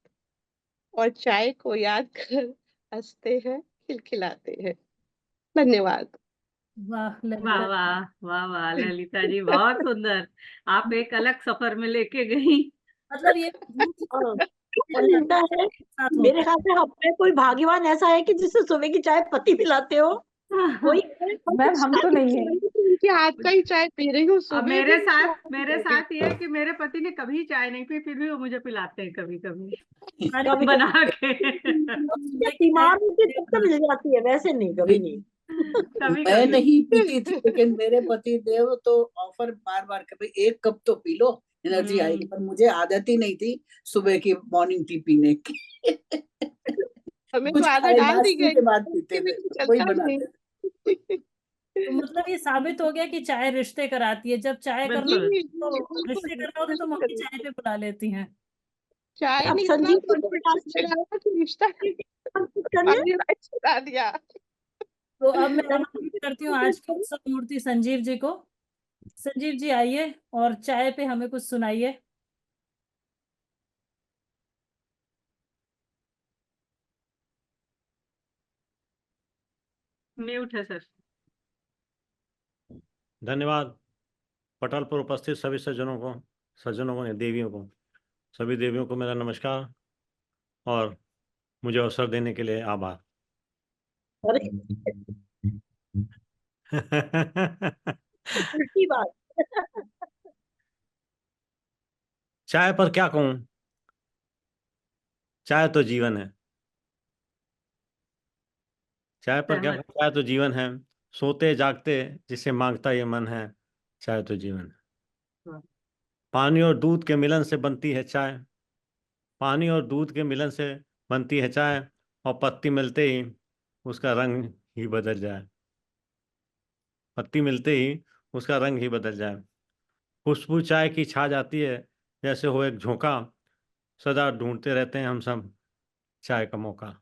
और चाय को याद कर हंसते हैं, खिलखिलाते हैं। धन्यवाद। वाह वाह ललिता, वाह वाह वाह ललिता जी, बहुत सुंदर। आप एक अलग सफर में लेके गई। मतलब ये और ललिता है, साथ मेरे होता ख्याल से हम में कोई भाग्यवान ऐसा है कि जिसे सुबह की चाय पति पिलाते हो। कोई मैम हम तो नहीं है। उनके हाथ का ही चाय पी रही हूँ अब सुबह मेरे भी, साथ शाम ये है कि मेरे पति ने कभी चाय नहीं पी, फिर भी वो मुझे पिलाते हैं कभी कभी अरे कभी बना के। सुबह की बीमार चाय होती तब तो मिल जाती है, वैसे नहीं, कभी नहीं। कभी मैं कभी नहीं पीती थी, लेकिन मेरे पति देव तो ऑफर बार बार कभी 1 कप तो पी लो, एनर्जी आएगी, पर मुझे आदत ही नहीं थी सुबह की मॉर्निंग टी पीने की। हमें कुछ तो आदत खाए डाल दी नाश्ते गई, के बाद उसके पीते थे, बिना वही चलता बनाते नहीं। थे। तो मतलब ये साबित हो गया कि चाय रिश्ते कराती है। जब चाय करना जी बिल्कुल। जी तो रिश्ते बिल्कुल करना होता है तो मम्मी बिल्कुल। चाय पे बुला लेती हैं। चाय अब नहीं बना संजीव तो को कोई टास्क पूछेगा ना कि रिश्ता करना है। पानी राइस बना दिया। तो अब मैं आमंत्रित करती हूँ आज के उत्सव मूर्ति संजीव जी को। संजीव जी आइए और चाय पे हमें कुछ सुनाइए। म्यूट है सर। धन्यवाद। पटल पर उपस्थित सभी सज्जनों को नहीं, देवियों को, सभी देवियों को मेरा नमस्कार और मुझे अवसर देने के लिए आभार। अरे उल्टी बात। चाय पर क्या कहूँ, चाय तो जीवन है। चाय पर क्या सहमत। कहूँ, चाय तो जीवन है। सोते जागते जिसे मांगता ये मन है, चाय तो जीवन है। पानी और दूध के मिलन से बनती है चाय, पानी और दूध के मिलन से बनती है चाय, और पत्ती मिलते ही उसका रंग ही बदल जाए, पत्ती मिलते ही उसका रंग ही बदल जाए। खुशबू चाय की छा जाती है, जैसे हो एक झोंका, सदा ढूंढते रहते हैं हम सब चाय का मौका।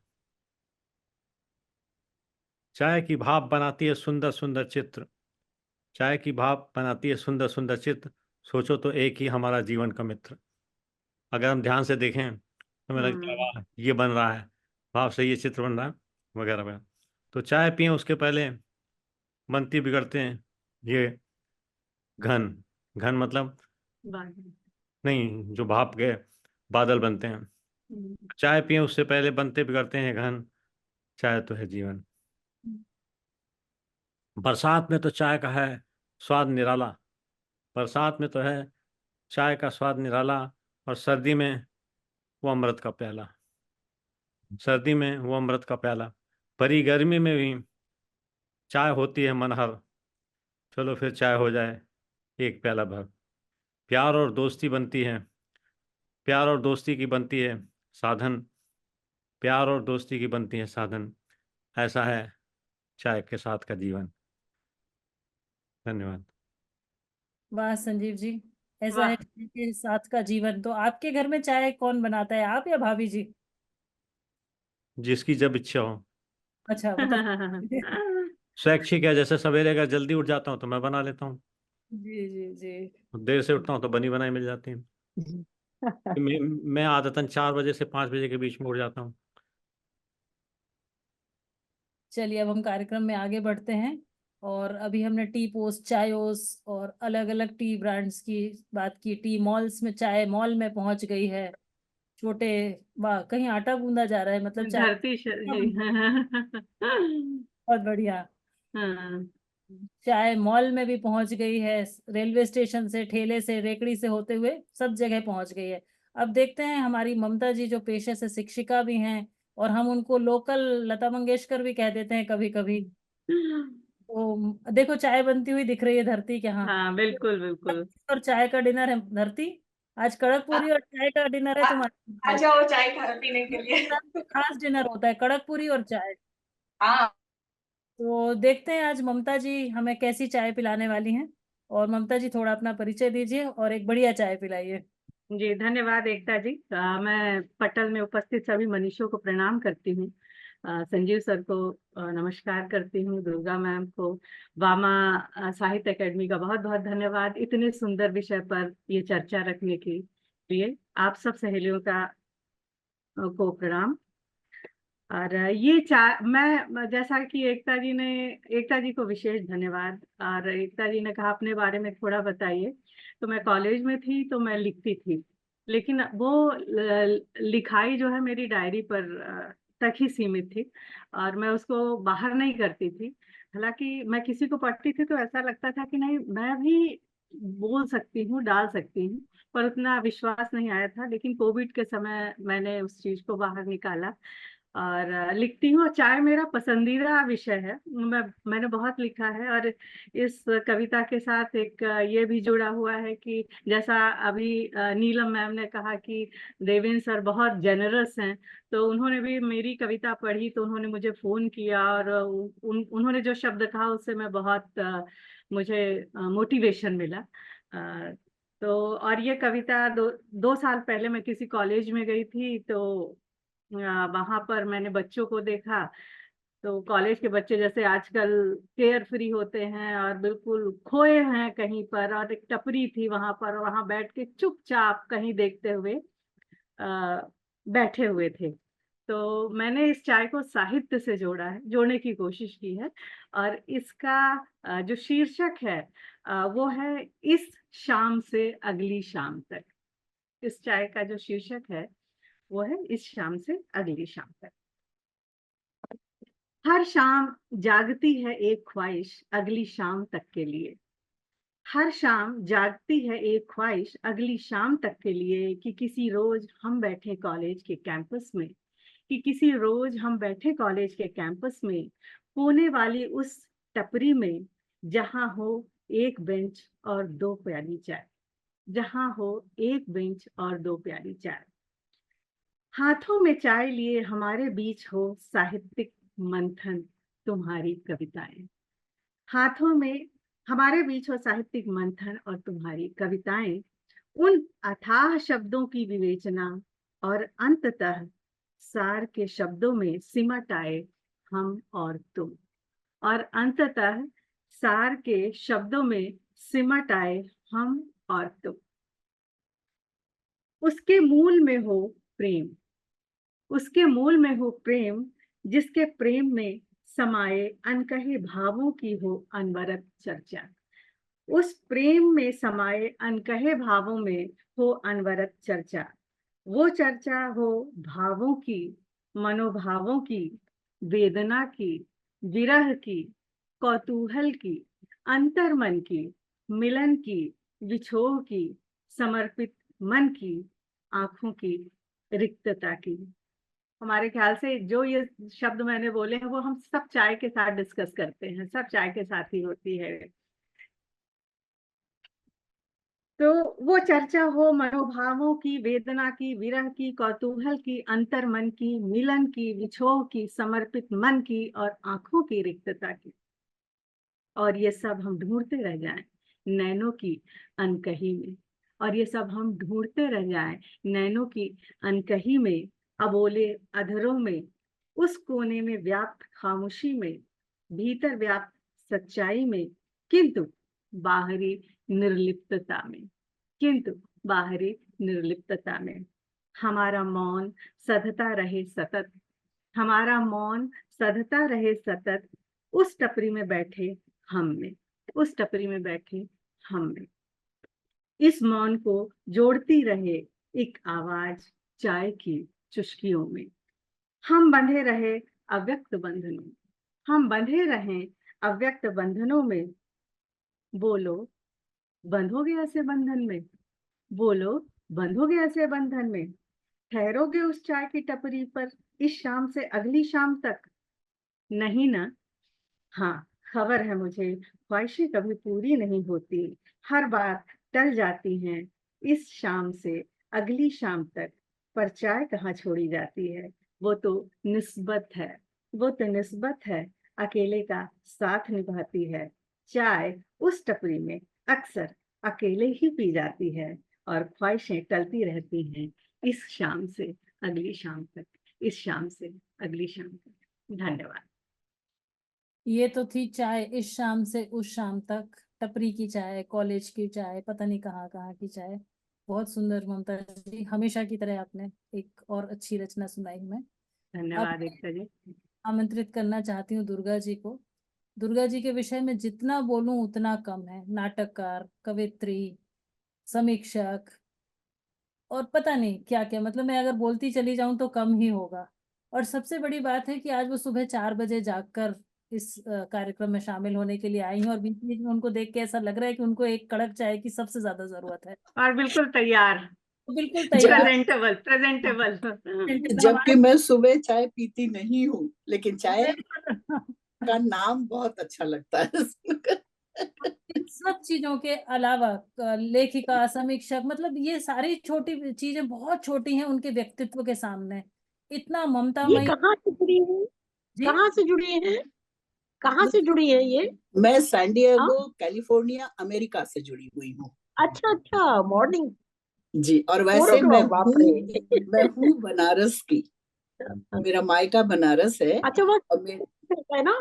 चाय की भाप बनाती है सुंदर सुंदर चित्र, चाय की भाप बनाती है सुंदर सुंदर चित्र, सोचो तो एक ही हमारा जीवन का मित्र। अगर हम ध्यान से देखें तो हमें लगता है वाह ये बन रहा है, भाव से ये चित्र बन रहा है, वगैरह वगैरह। तो चाय पिए उसके पहले बनती बिगड़ते हैं ये घन, घन मतलब नहीं, जो भाप गए बादल बनते हैं। चाय पिए उससे पहले बनते बिगड़ते हैं घन, चाय तो है जीवन। बरसात में तो चाय का है स्वाद निराला, बरसात में तो है चाय का स्वाद निराला, और सर्दी में वो अमृत का प्याला, सर्दी में वो अमृत का प्याला। भरी गर्मी में भी चाय होती है मनहर, चलो फिर चाय हो जाए एक प्याला भर। प्यार और दोस्ती बनती है, प्यार और दोस्ती की बनती है साधन, प्यार और दोस्ती की बनती है साधन, ऐसा है चाय के साथ का जीवन। धन्यवाद। वाह संजीव जी, ऐसा वाह। है चाय के साथ का जीवन। तो आपके घर में चाय कौन बनाता है, आप या भाभी जी? जिसकी जब इच्छा हो, अच्छा मतलब स्वैच्छिक है। जैसे सवेरे अगर जल्दी उठ जाता हूँ तो मैं बना लेता हूँ, जी जी जी। देर से उठता हूँ तो बनी बनाई मिल जाती है। मैं आदतन 4 बजे से 5 बजे के बीच में उठ जाता हूँ। चलिए अब हम कार्यक्रम में आगे बढ़ते हैं। और अभी हमने टी पोस्ट, चायोस और अलग अलग टी ब्रांड्स की बात की। टी मॉल्स में चाय मॉल में पहुंच गई है। छोटे, वाह, कहीं आटा गूंदा जा रहा है, मतलब चाय धरती बहुत बढ़िया। हाँ। चाय मॉल में भी पहुंच गई है, रेलवे स्टेशन से, ठेले से, रेकड़ी से होते हुए सब जगह पहुंच गई है। अब देखते हैं हमारी ममता जी जो पेशे से शिक्षिका भी हैं, और हम उनको लोकल लता मंगेशकर भी कह देते हैं कभी कभी। तो देखो चाय बनती हुई दिख रही है धरती के यहाँ। हाँ बिल्कुल बिल्कुल। और चाय का डिनर है धरती, आज कड़क पूरी और चाय का डिनर है तुम्हारे आ घर। जाओ चाय पीने के लिए। तो खास डिनर होता है कड़क पूरी और चाय। हाँ तो देखते हैं आज ममता जी हमें कैसी चाय पिलाने वाली हैं। और ममता जी थोड़ा अपना परिचय दीजिए और एक बढ़िया चाय पिलाइए। जी धन्यवाद एकता जी। मैं पटल में उपस्थित सभी मनीषों को प्रणाम करती हूँ। संजीव सर को नमस्कार करती हूँ, दुर्गा मैम को, वामा साहित्य अकेडमी का बहुत बहुत धन्यवाद इतने सुंदर विषय पर ये चर्चा रखने के लिए। आप सब सहेलियों को प्रणाम। और ये मैं जैसा कि एकता जी को विशेष धन्यवाद। और एकता जी ने कहा अपने बारे में थोड़ा बताइए। तो मैं कॉलेज में थी तो मैं लिखती थी, लेकिन वो लिखाई जो है मेरी डायरी पर तक ही सीमित थी और मैं उसको बाहर नहीं करती थी। हालांकि मैं किसी को पढ़ती थी तो ऐसा लगता था कि नहीं मैं भी बोल सकती हूँ, डाल सकती हूँ, पर उतना विश्वास नहीं आया था। लेकिन कोविड के समय मैंने उस चीज को बाहर निकाला और लिखती हूँ। चाय मेरा पसंदीदा विषय है, मैंने बहुत लिखा है। और इस कविता के साथ एक ये भी जुड़ा हुआ है कि जैसा अभी नीलम मैम ने कहा कि देवेंद्र सर बहुत जेनरस हैं, तो उन्होंने भी मेरी कविता पढ़ी तो उन्होंने मुझे फोन किया और उन्होंने जो शब्द कहा उससे मैं बहुत मुझे मोटिवेशन मिला। तो और ये कविता दो साल पहले मैं किसी कॉलेज में गई थी, तो वहां पर मैंने बच्चों को देखा। तो कॉलेज के बच्चे जैसे आजकल केयर फ्री होते हैं और बिल्कुल खोए हैं कहीं पर, और एक टपरी थी वहां पर, वहां बैठ के चुपचाप कहीं देखते हुए बैठे हुए थे। तो मैंने इस चाय को साहित्य से जोड़ने की कोशिश की है। और इसका जो शीर्षक है वो है इस शाम से अगली शाम तक। इस चाय का जो शीर्षक है वो है इस शाम से अगली शाम तक। हर शाम जागती है एक ख्वाहिश अगली शाम तक के लिए। हर शाम जागती है एक ख्वाहिश अगली शाम तक के लिए कि किसी रोज हम बैठे कॉलेज के कैंपस में, कि किसी रोज हम बैठे कॉलेज के कैंपस में, कोने वाली उस टपरी में, जहां हो एक बेंच और दो प्याली चाय, जहां हो एक बेंच और दो प्याली चाय। हाथों में चाय लिए हमारे बीच हो साहित्यिक मंथन तुम्हारी कविताएं। हाथों में हमारे बीच हो साहित्यिक मंथन और तुम्हारी कविताएं। उन अथाह शब्दों की विवेचना और अंततः सार के शब्दों में सिमट आए हम और तुम। और अंततः सार के शब्दों में सिमट आए हम और तुम। उसके मूल में हो प्रेम, उसके मूल में हो प्रेम, जिसके प्रेम में समाये अनकहे भावों की हो अनवरत चर्चा। उस प्रेम में समाये अनकहे भावों में हो अनवरत चर्चा। वो चर्चा हो भावों की, मनोभावों की, वेदना की, विरह की, कौतूहल की, अंतर्मन की, मिलन की, विछोह की, समर्पित मन की, आंखों की रिक्तता की। हमारे ख्याल से जो ये शब्द मैंने बोले हैं वो हम सब चाय के साथ डिस्कस करते हैं, सब चाय के साथ ही होती है। तो वो चर्चा हो मनोभावों की, वेदना की, विरह की, कौतूहल की, अंतर्मन की, मिलन की, विछोह की, समर्पित मन की और आंखों की रिक्तता की। और ये सब हम ढूंढते रह जाएं नैनों की अनकही में, और ये सब हम ढूंढते रह जाएं नैनों की अनकही में, अबोले अधरों में, उस कोने में व्याप्त खामोशी में, भीतर व्याप्त सच्चाई में, किंतु बाहरी निर्लिप्तता में, किंतु बाहरी निर्लिप्तता में। हमारा मौन सधता रहे सतत, हमारा मौन सधता रहे सतत, उस टपरी में बैठे हम में, उस टपरी में बैठे हम में। इस मौन को जोड़ती रहे एक आवाज चाय की चुस्कियों में। हम बंधे रहे अव्यक्त बंधनों, हम बंधे रहें अव्यक्त बंधनों में। बोलो बंधोगे ऐसे बंधन में, बोलो बंधोगे ऐसे बंधन में। ठहरोगे उस चाय की टपरी पर इस शाम से अगली शाम तक? नहीं ना? हाँ, खबर है मुझे, ख्वाहिशें कभी पूरी नहीं होती, हर बार टल जाती हैं इस शाम से अगली शाम तक। पर चाय कहाँ छोड़ी जाती है, वो तो निस्बत है, वो तो निस्बत है, अकेले का साथ निभाती है। चाय उस टपरी में अक्सर अकेले ही पी जाती है और ख्वाहिशें टलती रहती हैं इस शाम से अगली शाम तक, इस शाम से अगली शाम तक। धन्यवाद। ये तो थी चाय इस शाम से उस शाम तक, टपरी की चाय, कॉलेज की चाय, पता नहीं कहाँ कहाँ की चाय। बहुत सुंदर ममता जी, हमेशा की तरह आपने एक और अच्छी रचना सुनाई हमें। धन्यवाद अब एकता जी। आमंत्रित करना चाहती हूँ दुर्गा जी को। दुर्गा जी के विषय में जितना बोलूं उतना कम है। नाटककार, कवित्री, समीक्षक और पता नहीं क्या क्या, मतलब मैं अगर बोलती चली जाऊं तो कम ही होगा। और सबसे बड़ी बात है कि आज वो सुबह 4 बजे जागकर इस कार्यक्रम में शामिल होने के लिए आई हैं, और बीच बीच में उनको देख के ऐसा लग रहा है कि उनको एक कड़क चाय की सबसे ज्यादा जरूरत है। और बिल्कुल तैयार, बिल्कुल तैयार। Presentable presentable. जबकि मैं सुबह चाय पीती नहीं हूँ, लेकिन चाय का नाम बहुत अच्छा लगता है सुनकर। इन सब चीजों के अलावा लेखिका, समीक्षक, मतलब ये सारी छोटी चीजें बहुत छोटी हैं उनके व्यक्तित्व के सामने। इतना ये ममतामयी। कहाँ से जुड़ी है? जी, कहाँ से जुड़ी है? कहाँ से जुड़ी है ये? मैं सैन हाँ, डिएगो, कैलिफोर्निया, अमेरिका से जुड़ी हुई हूँ अच्छा अच्छा, मॉर्निंग जी। और 4 वैसे o'clock, बाप रे। मैं हूँ बनारस की, मेरा मायका बनारस है। अच्छा, वो और है ना,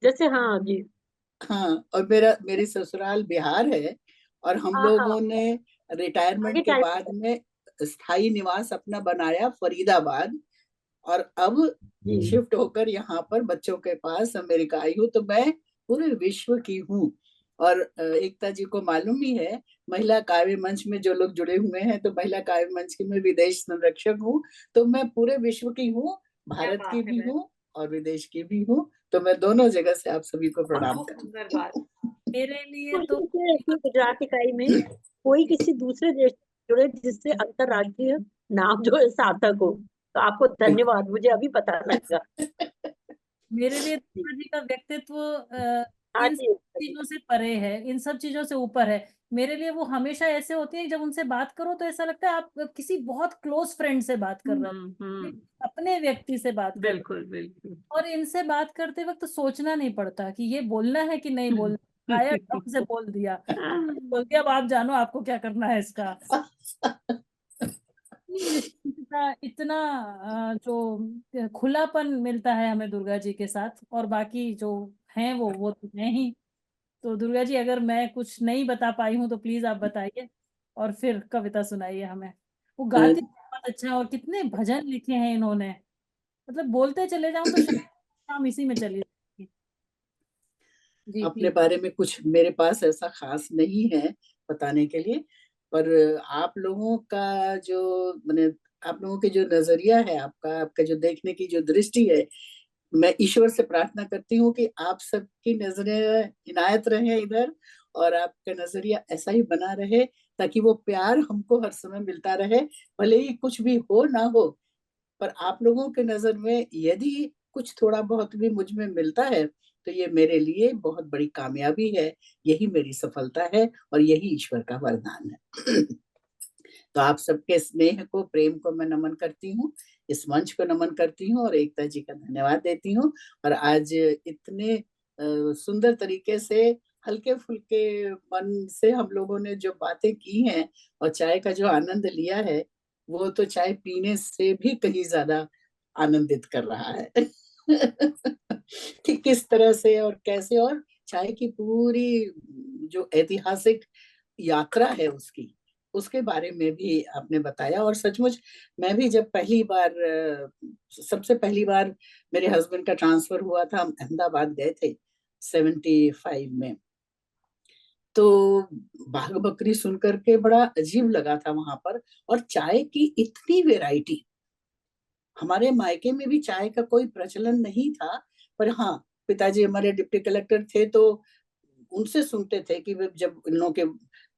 जैसे, हाँ जी। हाँ, और मेरी ससुराल बिहार है। और हम हाँ हाँ, लोगों ने रिटायरमेंट आगे के टाइम। बाद में स्थायी निवास अपना बनाया फरीदाबाद, और अब जी शिफ्ट होकर यहाँ पर बच्चों के पास अमेरिका आई हूँ। तो मैं पूरे विश्व की हूँ। और एकता जी को मालूम ही है, महिला काव्य मंच में जो लोग जुड़े हुए हैं, तो महिला काव्य मंच की मैं विदेश संरक्षक हूँ। तो मैं पूरे विश्व की हूँ, भारत की भी हूँ और विदेश की भी हूँ। तो मैं दोनों जगह से आप सभी को प्रणाम करती हूँ। मेरे लिए कोशिश तो है कि गुजरात इकाई में कोई किसी दूसरे देश से जुड़े जिससे अंतरराष्ट्रीय नाम जो है सार्थक हो। तो आपको धन्यवाद, मुझे अभी पता लगा। मेरे लिए दुर्गा जी का व्यक्तित्व हाँ इन सब जी। चीजों से परे है, इन सब चीजों से ऊपर है। मेरे लिए वो हमेशा ऐसे होती है, जब उनसे बात करो तो ऐसा लगता है आप किसी बहुत क्लोज फ्रेंड से बात कर रहे हो, अपने व्यक्ति से बात कर रहे बिल्कुल बिल्कुल। हो। और इनसे बात करते वक्त सोचना नहीं पड़ता कि ये बोलना है कि नहीं बोलना, आया ढंग से बोल दिया, बोल दिया, अब आप जानो आपको क्या करना है इसका। इतना इतना जो खुलापन मिलता है हमें दुर्गा जी के साथ, और बाकी जो हैं वो तो हैं ही। तो दुर्गा जी, अगर मैं कुछ नहीं बता पाई हूँ तो प्लीज आप बताइए, और फिर कविता सुनाइए हमें। वो गाती बहुत अच्छा है, और कितने भजन लिखे हैं इन्होंने, मतलब बोलते चले जाऊं तो शाम इसी में चली जाएगी। जी अपने प्लीज। बारे में कुछ मेरे पास ऐसा खास नहीं है बताने के लिए, पर आप लोगों का जो मैंने आप लोगों के जो नजरिया है, आपका जो देखने की जो दृष्टि है, मैं ईश्वर से प्रार्थना करती हूँ कि आप सबकी नजरें इनायत रहे इधर, और आपका नजरिया ऐसा ही बना रहे, ताकि वो प्यार हमको हर समय मिलता रहे, भले ही कुछ भी हो ना हो। पर आप लोगों के नजर में यदि कुछ थोड़ा बहुत भी मुझ में मिलता है, तो ये मेरे लिए बहुत बड़ी कामयाबी है, यही मेरी सफलता है, और यही ईश्वर का वरदान है। तो आप सबके स्नेह को, प्रेम को मैं नमन करती हूँ, इस मंच को नमन करती हूँ, और एकता जी का धन्यवाद देती हूँ। और आज इतने सुंदर तरीके से, हल्के फुल्के मन से हम लोगों ने जो बातें की हैं और चाय का जो आनंद लिया है, वो तो चाय पीने से भी कहीं ज्यादा आनंदित कर रहा है। कि किस तरह से और कैसे, और चाय की पूरी जो ऐतिहासिक यात्रा है उसकी, उसके बारे में भी आपने बताया। और सचमुच मैं भी जब सबसे पहली बार मेरे हस्बैंड का ट्रांसफर हुआ था, हम अहमदाबाद गए थे 75 में, तो बाघ बकरी सुनकर के बड़ा अजीब लगा था वहां पर। और चाय की इतनी वेराइटी, हमारे मायके में भी चाय का कोई प्रचलन नहीं था, पर हाँ, पिताजी हमारे डिप्टी कलेक्टर थे, तो उनसे सुनते थे कि जब इन लोगों के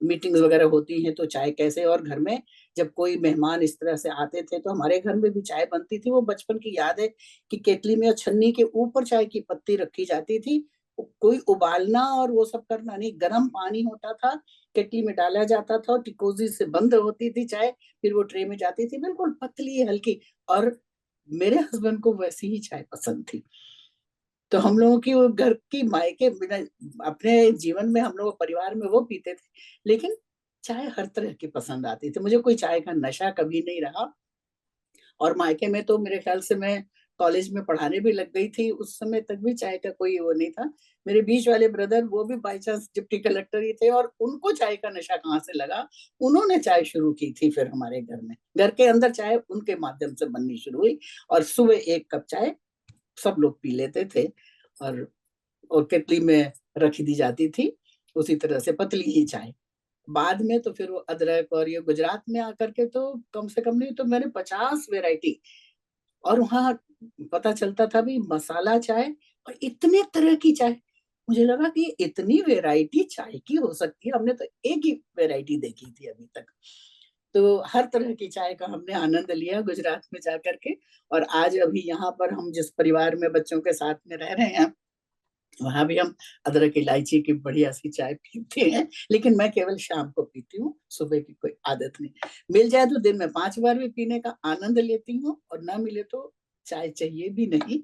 मीटिंग्स वगैरह होती हैं तो चाय कैसे, और घर में जब कोई मेहमान इस तरह से आते थे तो हमारे घर में भी चाय बनती थी। वो बचपन की याद है कि केतली में छन्नी के ऊपर चाय की पत्ती रखी जाती थी, कोई उबालना और वो सब करना नहीं, गर्म पानी होता था, केतली में डाला जाता था, और टिकोजी से बंद होती थी चाय, फिर वो ट्रे में जाती थी, बिल्कुल पतली हल्की। और मेरे हस्बैंड को वैसी ही चाय पसंद थी। तो हम लोगों की वो घर की मायके बिना, अपने जीवन में हम लोग परिवार में वो पीते थे, लेकिन चाय हर तरह की पसंद आती थी। मुझे कोई चाय का नशा कभी नहीं रहा। और मायके में तो मेरे ख्याल से मैं कॉलेज में पढ़ाने भी लग गई थी, उस समय तक भी चाय का कोई वो नहीं था। मेरे बीच वाले ब्रदर, वो भी बाई चांस डिप्टी कलेक्टर ही थे, और उनको चाय का नशा कहाँ से लगा, उन्होंने चाय शुरू की थी फिर हमारे घर में, घर के अंदर चाय उनके माध्यम से बननी शुरू हुई। और सुबह 1 कप चाय सब लोग पी लेते थे, और केतली में रख दी जाती थी, उसी तरह से पतली ही चाय। बाद में तो फिर वो अदरक, और ये गुजरात में आकर के तो कम से कम नहीं तो मैंने 50 वेराइटी। और वहाँ पता चलता था भी मसाला चाय और इतने तरह की चाय। मुझे लगा कि इतनी वैरायटी चाय की हो सकती है, हमने तो एक ही वैरायटी देखी थी अभी तक। तो हर तरह की चाय का हमने आनंद लिया गुजरात में जाकर के। और आज अभी यहाँ पर हम जिस परिवार में बच्चों के साथ में रह रहे हैं, वहां भी हम अदरक इलायची की बढ़िया सी चाय पीते हैं, लेकिन मैं केवल शाम को पीती हूँ, सुबह की कोई आदत नहीं। मिल जाए तो दिन में 5 बार भी पीने का आनंद लेती हूँ, और ना मिले तो चाय चाहिए भी नहीं।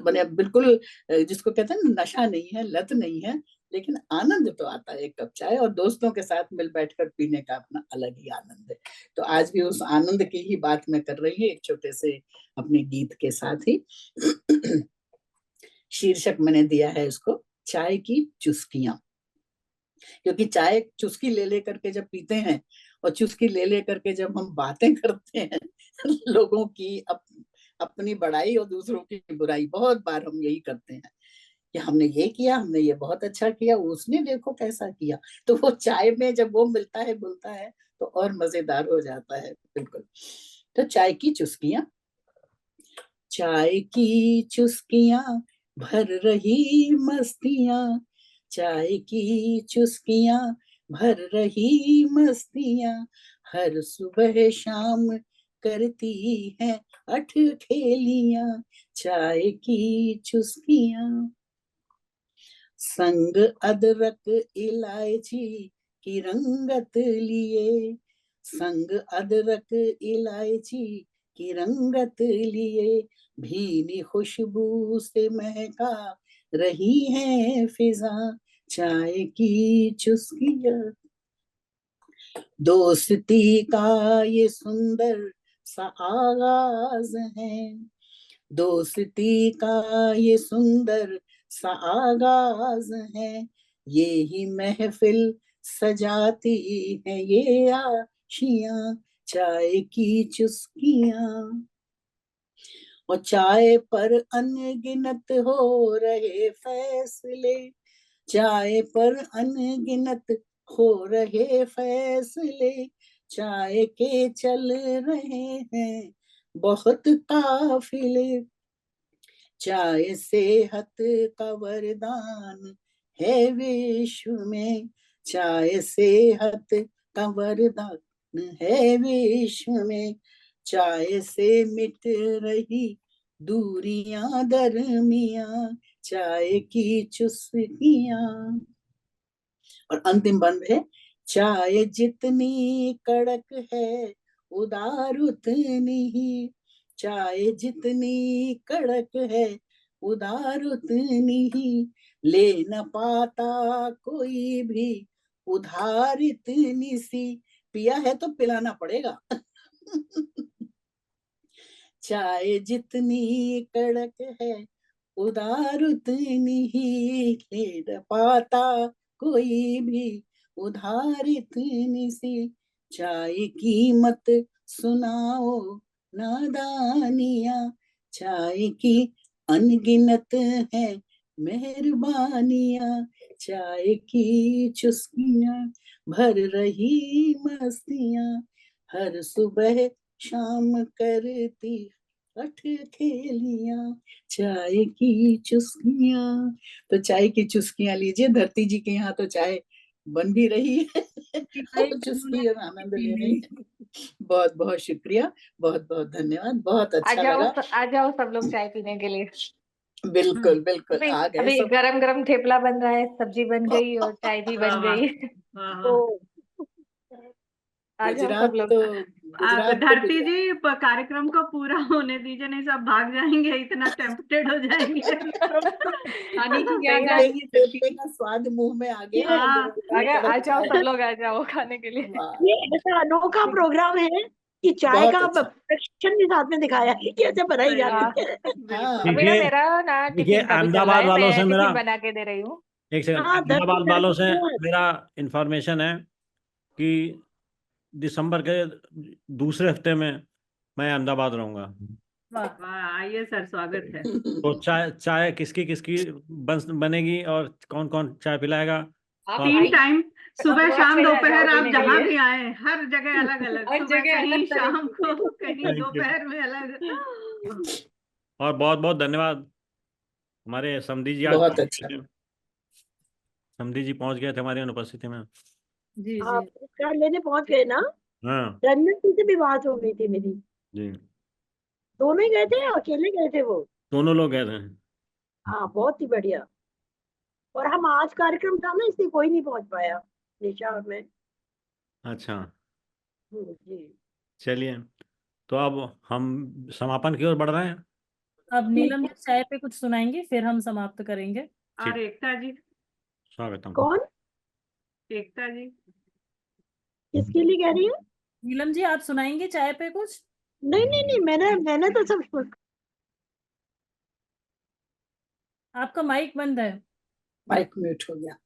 मैंने बिल्कुल जिसको कहते हैं ना, नशा नहीं है, लत नहीं है, लेकिन आनंद तो आता है एक कप चाय, और दोस्तों के साथ मिल बैठकर पीने का अपना अलग ही आनंद है। तो आज भी उस आनंद की ही बात मैं कर रही हूँ, एक छोटे से अपने गीत के साथ ही। शीर्षक मैंने दिया है इसको, चाय की चुस्कियां। क्योंकि चाय चुस्की ले लेकर के जब पीते हैं, और चुस्की ले लेकर के जब हम बातें करते हैं लोगों की अपनी बड़ाई और दूसरों की बुराई, बहुत बार हम यही करते हैं कि हमने ये किया, हमने ये बहुत अच्छा किया, उसने देखो कैसा किया। तो वो चाय में जब वो मिलता है, बोलता है, तो और मजेदार हो जाता है। बिल्कुल। तो चाय की चुस्कियां। चाय की चुस्कियां भर रही मस्तियां, चाय की चुस्कियां भर रही मस्तियां, हर सुबह शाम करती हैं अठ खेलियां, चाय की चुस्कियां। संग अदरक इलायची की रंगत लिए, संग अदरक इलायची की रंगत लिए, भीनी खुशबू से महका रही है फिजा, चाय की चुस्कियां। दोस्ती का ये सुंदर सा आगाज है, दोस्ती का ये सुंदर सा आगाज है, ये ही महफिल सजाती है ये आशियां, चाय की चुस्कियां। और चाय पर अनगिनत हो रहे फैसले, चाय पर अनगिनत हो रहे फैसले, चाय के चल रहे हैं बहुत काफिले, चाय सेहत का वरदान है विश्व में, चाय सेहत का वरदान है विश्व में, चाय से मिट रही दूरियां दरमियां, चाय की चुस्कियां। और अंतिम बंद है, चाय जितनी कड़क है उदार उतनी ही, चाय जितनी कड़क है उदार उतनी ही, ले न पाता कोई भी उधार इतनी सी, पिया है तो पिलाना पड़ेगा। चाय जितनी कड़क है उदार उतनी ही, ले न पाता कोई भी उधार इतनी सी, चाय कीमत सुनाओ नादानियां, चाय की अनगिनत है मेहरबानियां, चाय की चुस्कियां भर रही मस्तियां, हर सुबह शाम करती अठ खेलियां, चाय की चुस्कियां। तो चाय की चुस्कियां लीजिए, धरती जी के यहाँ तो चाय बन भी रही है और चुस्की और आनंद ले रही है। बहुत बहुत शुक्रिया, बहुत बहुत धन्यवाद, बहुत अच्छा लगा। आ जाओ सब लोग चाय पीने के लिए। बिल्कुल बिल्कुल, आ गए अभी सब। गरम गरम थेपला बन रहा है, सब्जी बन गई और चाय भी बन गई। तो आ जाओ सब लोग। गुजरात धरती जी कार्यक्रम को पूरा होने दीजिए, नहीं सब भाग जाएंगे, इतना टेम्पटेड हो जाएंगे खाने की याद आएगी। थेपले का स्वाद मुंह में आ गया। आ जाओ सब लोग, आ जाओ खाने के लिए। ये ऐसा अनोखा प्रोग्राम है कि चाय का प्रोडक्शन भी साथ में दिखाया है कि ऐसे बनाई जाती है। अभी ना मेरा ना टिफिन का भी चल रहा अहमदाबाद है, वालों मैं से मेरा टिफिन बना के दे रही हूँ। एक सेकंड, अहमदाबाद वालों से मेरा इंफॉर्मेशन है कि दिसंबर के दूसरे हफ्ते में मैं अहमदाबाद रहूंगा। आइए सर, स्वागत है। तो चाय किसकी बनेगी और कौन कौन चाय पिलाएगा? 3 टाइम, सुबह शाम दोपहर, आप जहाँ भी आए, हर जगह अलग अलग, सुबह कहीं, शाम को कहीं, दोपहर में अलग। और बहुत बहुत धन्यवाद हमारे समधी जी, आज बहुत अच्छा। समधी जी पहुंच गए थे हमारी अनुपस्थिति में। जी आप जी पुरस्कार लेने पहुंच गए ना? हाँ रंजन सिंह से भी बात हो गई थी मेरी। जी, दोनों ही गए थे या अकेले गए थे वो? दोनों लोग गए थे। हाँ, बहुत ही बढ़िया। और हम आज कार्यक्रम था ना, इसलिए कोई नहीं पहुंच पाया, निशा और मैं। अच्छा, जी। चलिए, तो अब हम समापन की ओर बढ़ रहे हैं। अब नीलम जी चाय पे कुछ सुनाएंगी, फिर हम समाप्त करेंगे। और एकता जी, स्वागतम। कौन? एकता जी, किसके लिए कह रही है? नीलम जी आप सुनाएंगे चाय पे कुछ? नहीं नहीं नहीं, मैंने तो सब आपका माइक बंद है। माइक म्यूट हो गया।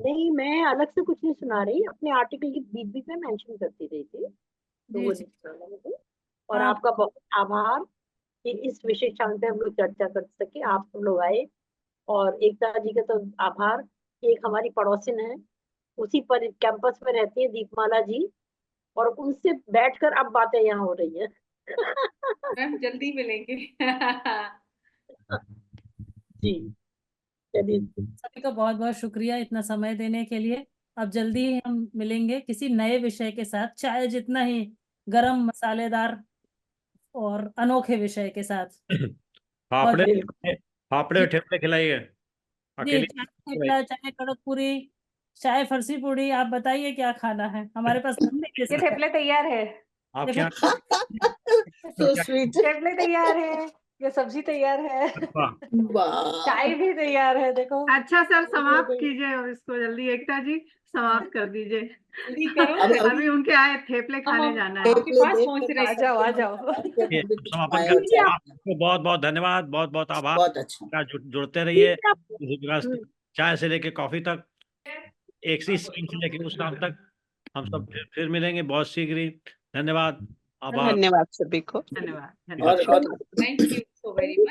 नहीं, मैं अलग से कुछ नहीं सुना रही, अपने आर्टिकल की बीच बीच में मेंशन करती रही थी, तो जी वो जी नहीं सुनाना मुझे। और हाँ आपका बहुत आभार कि इस विशेष क्षण पे हम लोग चर्चा कर सके, आप सब लोग आए। और एकता जी का तो आभार कि एक हमारी पड़ोसिन है, उसी पर कैंपस में रहती है, दीपमाला जी, और उनसे बैठकर अब बातें यहाँ हो रही है। मैम जल्दी मिलेंगे। जी, चलिए। सभी का बहुत बहुत शुक्रिया इतना समय देने के लिए। अब जल्दी ही हम मिलेंगे किसी नए विषय के साथ, चाहे जितना ही गरम मसालेदार और अनोखे विषय के साथ। और फाफड़े बिल्कुल। फाफड़े और ठेपले खिलाइए जी, अकेले। चाय थेपला, चाय कड़क पूरी, चाय फरसी पूरी, आप बताइए क्या खाना है, हमारे पास ये ठेपले तैयार है, आपके यहाँ सो स्वीट। ठेपले तैयार है, ये सब्जी तैयार है, वाह, वाह। चाय भी तैयार है, देखो। अच्छा सर समाप्त कीजिए और इसको जल्दी, एकता जी समाप्त कर दीजिए। जल्दी करो, अभी उनके आए थेपले खाने जाना है। आपके पास पहुंच रहे हैं। आ जाओ। ये समापन करते हैं। आपको बहुत बहुत धन्यवाद, बहुत बहुत आभार। बहुत अच्छा। जुड़ते रहिए ठीक है आप- इसी प्रकार से, चाय से लेके कॉफी तक, एक सी स्क्रीन से लेके उस काम तक। हम सब फिर मिलेंगे बहुत शीघ्र ही। धन्यवाद, आभार। धन्यवाद सभी को। धन्यवाद, और धन्यवाद। Thank you so very much.